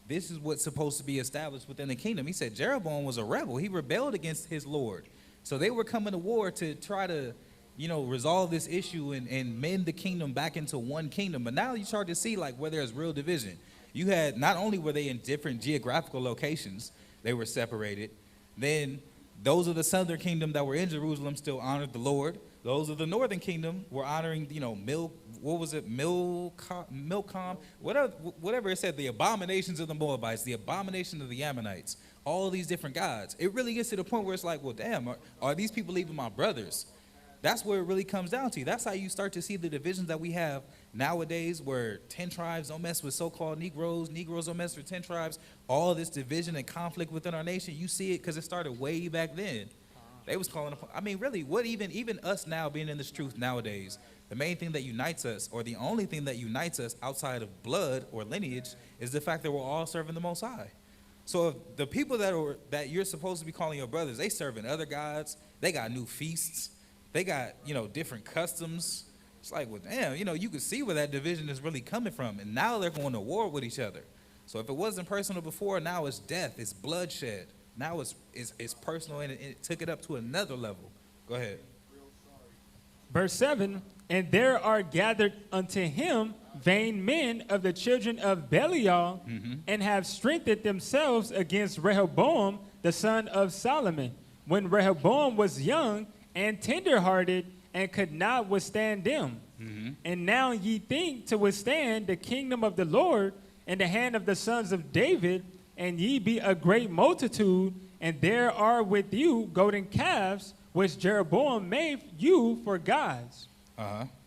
This is what's supposed to be established within the kingdom. He said Jeroboam was a rebel. He rebelled against his Lord. So they were coming to war to try to, resolve this issue and mend the kingdom back into one kingdom. But now you start to see, like, where there's real division. You had, not only were they in different geographical locations, they were separated. Then those of the southern kingdom that were in Jerusalem still honored the Lord. Those of the northern kingdom were honoring, Milcom, whatever it said, the abominations of the Moabites, the abomination of the Ammonites, all of these different gods. It really gets to the point where it's like, well, damn, are these people even my brothers? That's where it really comes down to. That's how you start to see the divisions that we have nowadays, where 10 tribes don't mess with so-called Negroes, Negroes don't mess with 10 tribes, all of this division and conflict within our nation. You see it because it started way back then. They was calling, really, what even us now being in this truth nowadays, the main thing that unites us, or the only thing that unites us outside of blood or lineage, is the fact that we're all serving the Most High. So if the people that you're supposed to be calling your brothers, they serving other gods, they got new feasts, they got, different customs. It's like, well, damn, you can see where that division is really coming from. And now they're going to war with each other. So if it wasn't personal before, now it's death, it's bloodshed. Now it's personal, and it took it up to another level. Go ahead. Verse 7, and there are gathered unto him vain men of the children of Belial, and have strengthened themselves against Rehoboam, the son of Solomon, when Rehoboam was young and tenderhearted and could not withstand them. And now ye think to withstand the kingdom of the Lord in the hand of the sons of David, and ye be a great multitude, and there are with you golden calves, which Jeroboam made you for gods.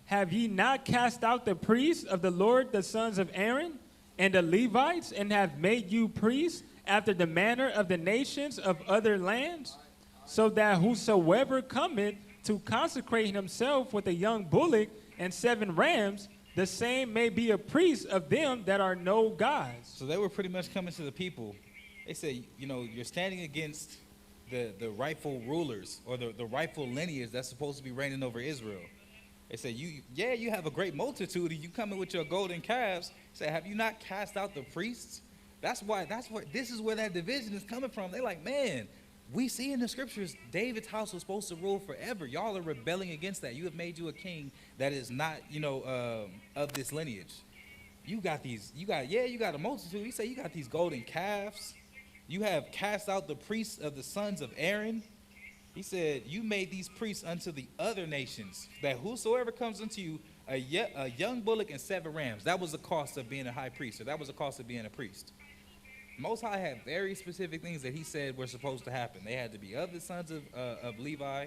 Have ye not cast out the priests of the Lord, the sons of Aaron, and the Levites, and have made you priests after the manner of the nations of other lands? So that whosoever cometh to consecrate himself with a young bullock and 7 rams, the same may be a priest of them that are no gods. So they were pretty much coming to the people. They said, you're standing against the rightful rulers, or the rightful lineage that's supposed to be reigning over Israel. They said, you have a great multitude, and you coming with your golden calves. They said, have you not cast out the priests? This is where that division is coming from. They're like, man, we see in the scriptures David's house was supposed to rule forever. Y'all are rebelling against that. You have made you a king that is not, of this lineage. You got a multitude. He said you got these golden calves. You have cast out the priests of the sons of Aaron. He said, you made these priests unto the other nations, that whosoever comes unto you, a young bullock and 7 rams. That was the cost of being a high priest, or that was the cost of being a priest. Most High had very specific things that he said were supposed to happen. They had to be of the sons of Levi,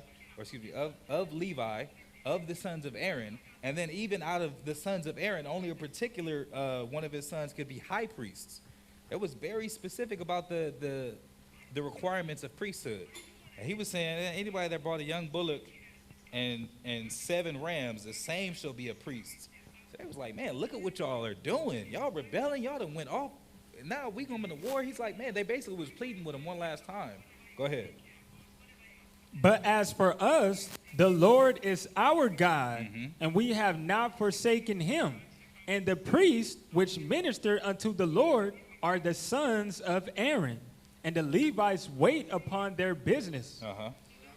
of Levi, of the sons of Aaron, and then even out of the sons of Aaron, only a particular one of his sons could be high priests. It was very specific about the requirements of priesthood. And he was saying anybody that brought a young bullock and 7 rams, the same shall be a priest. So they was like, man, look at what y'all are doing. Y'all rebelling. Y'all done went off. Now we going to war. He's like, man, they basically was pleading with him one last time. Go ahead. But as for us, the Lord is our God, and we have not forsaken him. And the priests which minister unto the Lord are the sons of Aaron. And the Levites wait upon their business.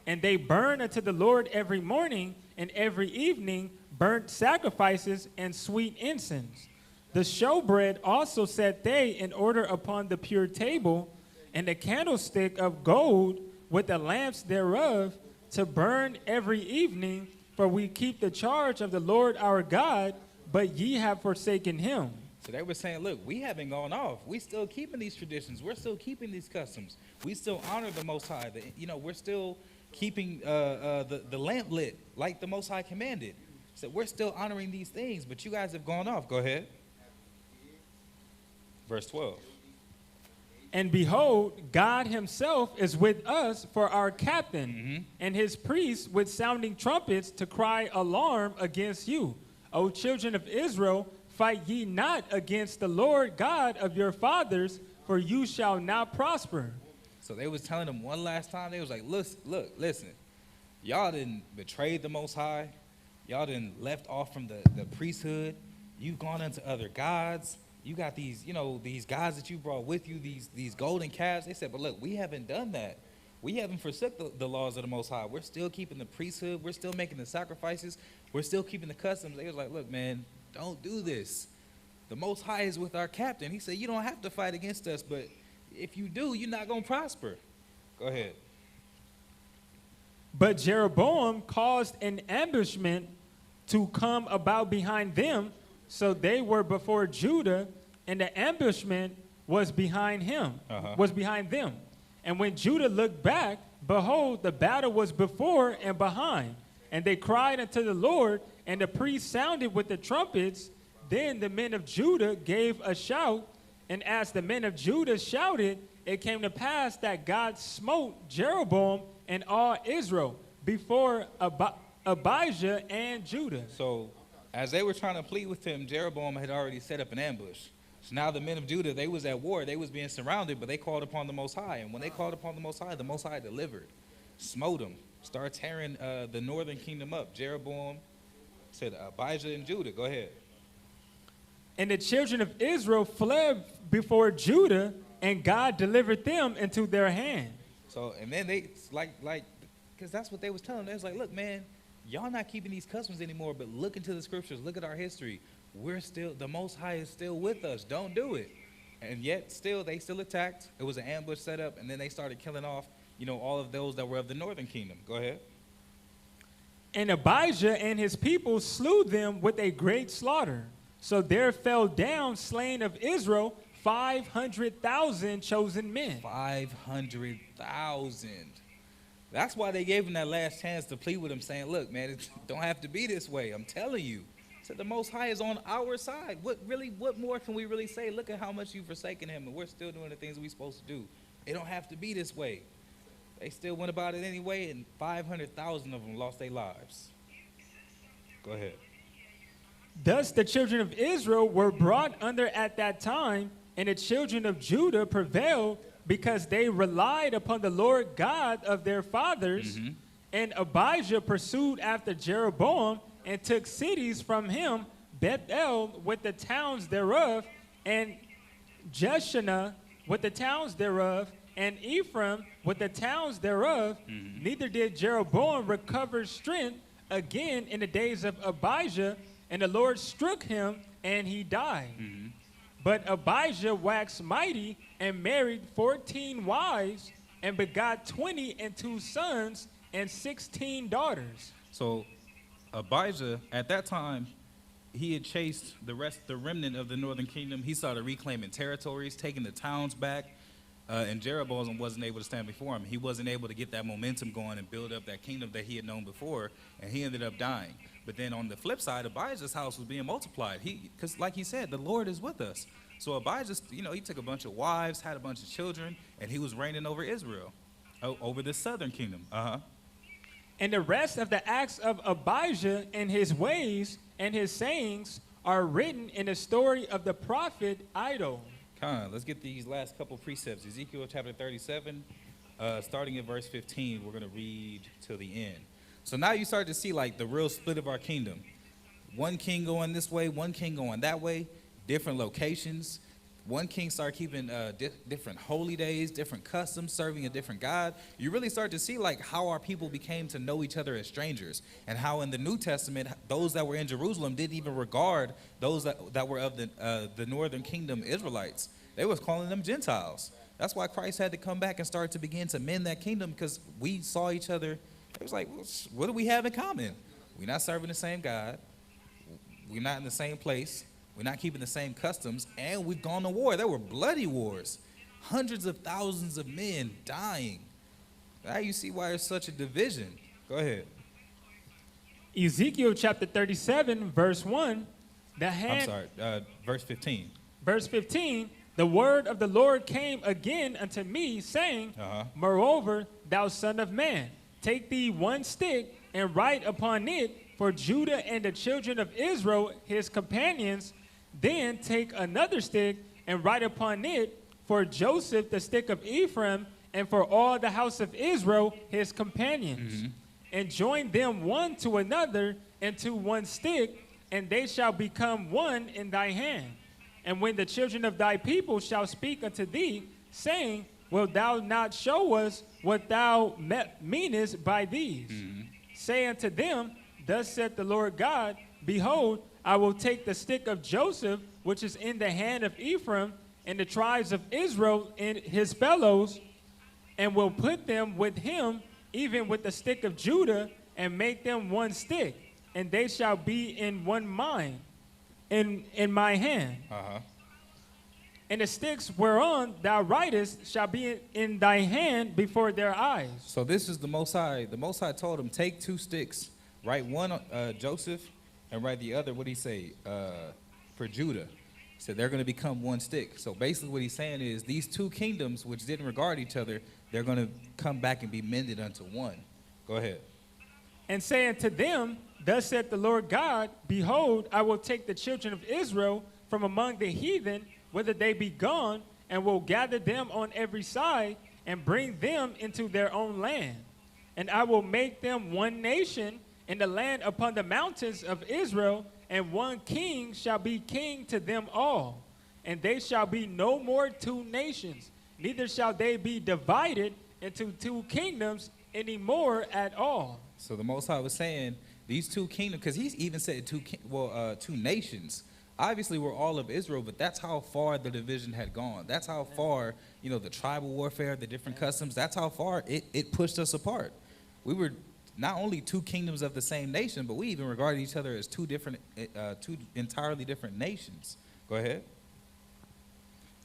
And they burn unto the Lord every morning and every evening burnt sacrifices and sweet incense. The showbread also set they in order upon the pure table, and the candlestick of gold with the lamps thereof, to burn every evening, for we keep the charge of the Lord our God, but ye have forsaken him. So they were saying, look, we haven't gone off. We still keeping these traditions. We're still keeping these customs. We still honor the Most High. We're still keeping the lamp lit like the Most High commanded. So we're still honoring these things, but you guys have gone off. Go ahead. Verse 12. And behold, God himself is with us for our captain, and his priests with sounding trumpets to cry alarm against you. O children of Israel, fight ye not against the Lord God of your fathers, for you shall not prosper. So they was telling them one last time, they was like, listen, y'all didn't betray the Most High. Y'all didn't left off from the priesthood. You've gone unto other gods. You got these, these gods that you brought with you, these golden calves. They said, but look, we haven't done that. We haven't forsook the laws of the Most High. We're still keeping the priesthood. We're still making the sacrifices. We're still keeping the customs. They was like, look, man, don't do this. The Most High is with our captain. He said, you don't have to fight against us, but if you do, you're not going to prosper. Go ahead. But Jeroboam caused an ambushment to come about behind them, so they were before Judah, and the ambushment was behind him, was behind them. And when Judah looked back, behold, the battle was before and behind. And they cried unto the Lord, and the priests sounded with the trumpets. Then the men of Judah gave a shout, and as the men of Judah shouted, it came to pass that God smote Jeroboam and all Israel before Abijah and Judah. So as they were trying to plead with him, Jeroboam had already set up an ambush. So now the men of Judah, they was at war. They was being surrounded, but they called upon the Most High. And when they called upon the Most High delivered, smote them, started tearing the northern kingdom up. Jeroboam Said Abijah and Judah. Go ahead. And the children of Israel fled before Judah, and God delivered them into their hand. So, and then they, because that's what they was telling them. They was like, look, man, y'all not keeping these customs anymore, but look into the scriptures. Look at our history. We're still, the Most High is still with us. Don't do it. And yet, still, they still attacked. It was an ambush set up, and then they started killing off, all of those that were of the northern kingdom. Go ahead. And Abijah and his people slew them with a great slaughter. So there fell down slain of Israel 500,000 chosen men. 500,000. That's why they gave him that last chance to plead with him, saying, look, man, it don't have to be this way. I'm telling you. So the Most High is on our side. What more can we really say? Look at how much you've forsaken him, and we're still doing the things we're supposed to do. It don't have to be this way. They still went about it anyway, and 500,000 of them lost their lives. Go ahead. Thus the children of Israel were brought under at that time, and the children of Judah prevailed because they relied upon the Lord God of their fathers. Mm-hmm. And Abijah pursued after Jeroboam and took cities from him, Bethel with the towns thereof, and Jeshanah with the towns thereof, and Ephraim with the towns thereof. Mm-hmm. Neither did Jeroboam recover strength again in the days of Abijah, and the Lord struck him, and he died. Mm-hmm. But Abijah waxed mighty and married 14 wives, and begot 22 sons and 16 daughters. So Abijah, at that time, he had chased the remnant of the northern kingdom. He started reclaiming territories, taking the towns back, and Jeroboam wasn't able to stand before him. He wasn't able to get that momentum going and build up that kingdom that he had known before, and he ended up dying. But then on the flip side, Abijah's house was being multiplied. Because like he said, the Lord is with us. So Abijah, he took a bunch of wives, had a bunch of children, and he was reigning over Israel, over the southern kingdom. And the rest of the acts of Abijah and his ways and his sayings are written in the story of the prophet Iddo. Let's get these last couple precepts. Ezekiel chapter 37, starting at verse 15, we're going to read till the end. So now you start to see the real split of our kingdom. One king going this way, one king going that way, different locations. One king started keeping different holy days, different customs, serving a different God. You really start to see how our people became to know each other as strangers, and how in the New Testament, those that were in Jerusalem didn't even regard those that were of the northern kingdom Israelites. They was calling them Gentiles. That's why Christ had to come back and start to begin to mend that kingdom, because we saw each other. It was like, what do we have in common? We're not serving the same God. We're not in the same place. We're not keeping the same customs, and we've gone to war. There were bloody wars. Hundreds of thousands of men dying. Now you see why there's such a division. Go ahead. Ezekiel chapter 37, verse 1. Verse 15. Verse 15, the word of the Lord came again unto me, saying, Moreover, thou son of man, take thee one stick and write upon it for Judah and the children of Israel, his companions. Then take another stick and write upon it for Joseph, the stick of Ephraim, and for all the house of Israel, his companions. Mm-hmm. And join them one to another into one stick, and they shall become one in thy hand. And when the children of thy people shall speak unto thee, saying, Wilt thou not show us what thou meanest by these? Mm-hmm. Say unto them, Thus saith the Lord God, Behold, I will take the stick of Joseph, which is in the hand of Ephraim, and the tribes of Israel and his fellows, and will put them with him, even with the stick of Judah, and make them one stick, and they shall be in one mind, in my hand. And the sticks whereon thou writest shall be in thy hand before their eyes. So this is the Most High. The Most High told him, take two sticks, write one Joseph, and write the other, what did he say, for Judah. He said they're going to become one stick. So basically what he's saying is these two kingdoms, which didn't regard each other, they're going to come back and be mended unto one. Go ahead. And say unto them, Thus saith the Lord God, Behold, I will take the children of Israel from among the heathen, whether they be gone, and will gather them on every side, and bring them into their own land. And I will make them one nation, in the land upon the mountains of Israel, and one king shall be king to them all. And they shall be no more two nations, neither shall they be divided into two kingdoms anymore at all. So the Most High was saying these two kingdoms, because he's even said two nations. Obviously, we're all of Israel, but that's how far the division had gone. That's how far, the tribal warfare, the different customs, that's how far it pushed us apart. We were not only two kingdoms of the same nation, but we even regarded each other as two entirely different nations. Go ahead.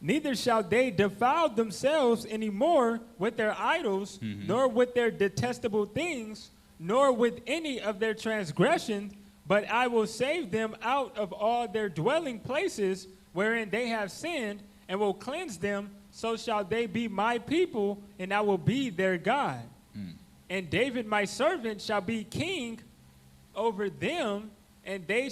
Neither shall they defile themselves any more with their idols, nor with their detestable things, nor with any of their transgressions, but I will save them out of all their dwelling places wherein they have sinned, and will cleanse them. So shall they be my people, and I will be their God. And David my servant shall be king over them, and they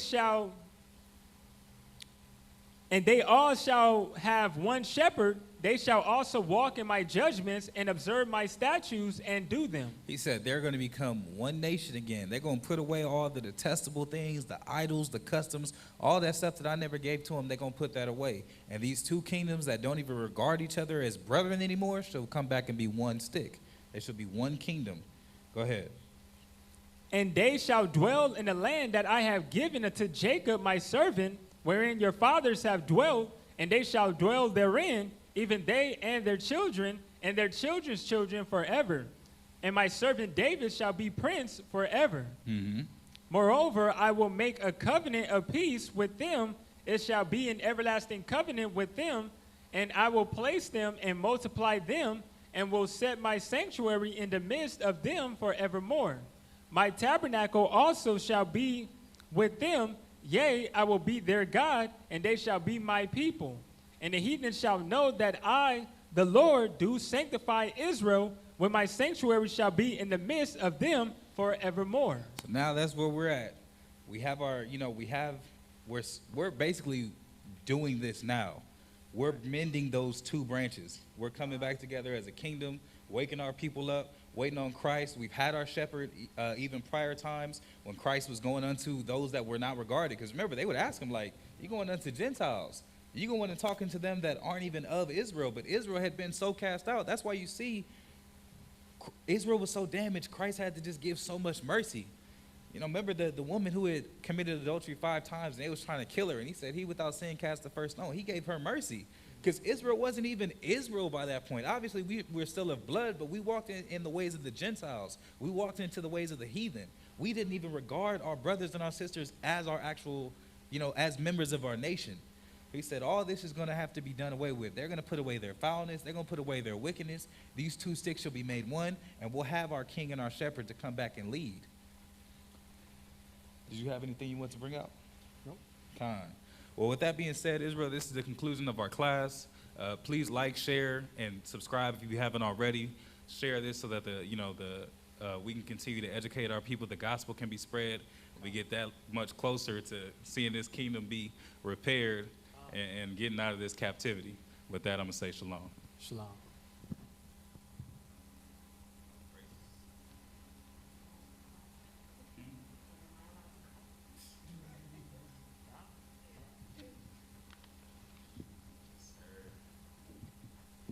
all shall have one shepherd. They shall also walk in my judgments and observe my statutes and do them. He said they're going to become one nation again. They're going to put away all the detestable things, the idols, the customs, all that stuff that I never gave to them. They're going to put that away. And these two kingdoms that don't even regard each other as brethren anymore shall come back and be one stick. There shall be one kingdom. Go ahead. And they shall dwell in the land that I have given unto Jacob my servant, wherein your fathers have dwelt, and they shall dwell therein, even they and their children children's children forever. And my servant David shall be prince forever. Moreover, I will make a covenant of peace with them. It shall be an everlasting covenant with them, and I will place them and multiply them, and will set my sanctuary in the midst of them forevermore. My tabernacle also shall be with them. Yea, I will be their God, and they shall be my people. And the heathen shall know that I, the Lord, do sanctify Israel, when my sanctuary shall be in the midst of them forevermore. So now that's where we're at. We have our, we're basically doing this now. We're mending those two branches. We're coming back together as a kingdom, waking our people up, waiting on Christ. We've had our shepherd even prior times when Christ was going unto those that were not regarded. Because remember, they would ask him, like, you going unto Gentiles? You going and talking to them that aren't even of Israel? But Israel had been so cast out. That's why you see Israel was so damaged, Christ had to just give so much mercy. Remember the woman who had committed adultery 5 times, and they was trying to kill her, and he said, he without sin cast the first stone. He gave her mercy, because Israel wasn't even Israel by that point. Obviously, we're still of blood, but we walked in the ways of the Gentiles. We walked into the ways of the heathen. We didn't even regard our brothers and our sisters as our actual, as members of our nation. He said, all this is going to have to be done away with. They're going to put away their foulness. They're going to put away their wickedness. These two sticks shall be made one, and we'll have our king and our shepherd to come back and lead. Did you have anything you want to bring out? Nope. Fine. Well, with that being said, Israel, this is the conclusion of our class. Please like, share, and subscribe if you haven't already. Share this so that we can continue to educate our people. The gospel can be spread. We get that much closer to seeing this kingdom be repaired and getting out of this captivity. With that, I'm going to say shalom. Shalom.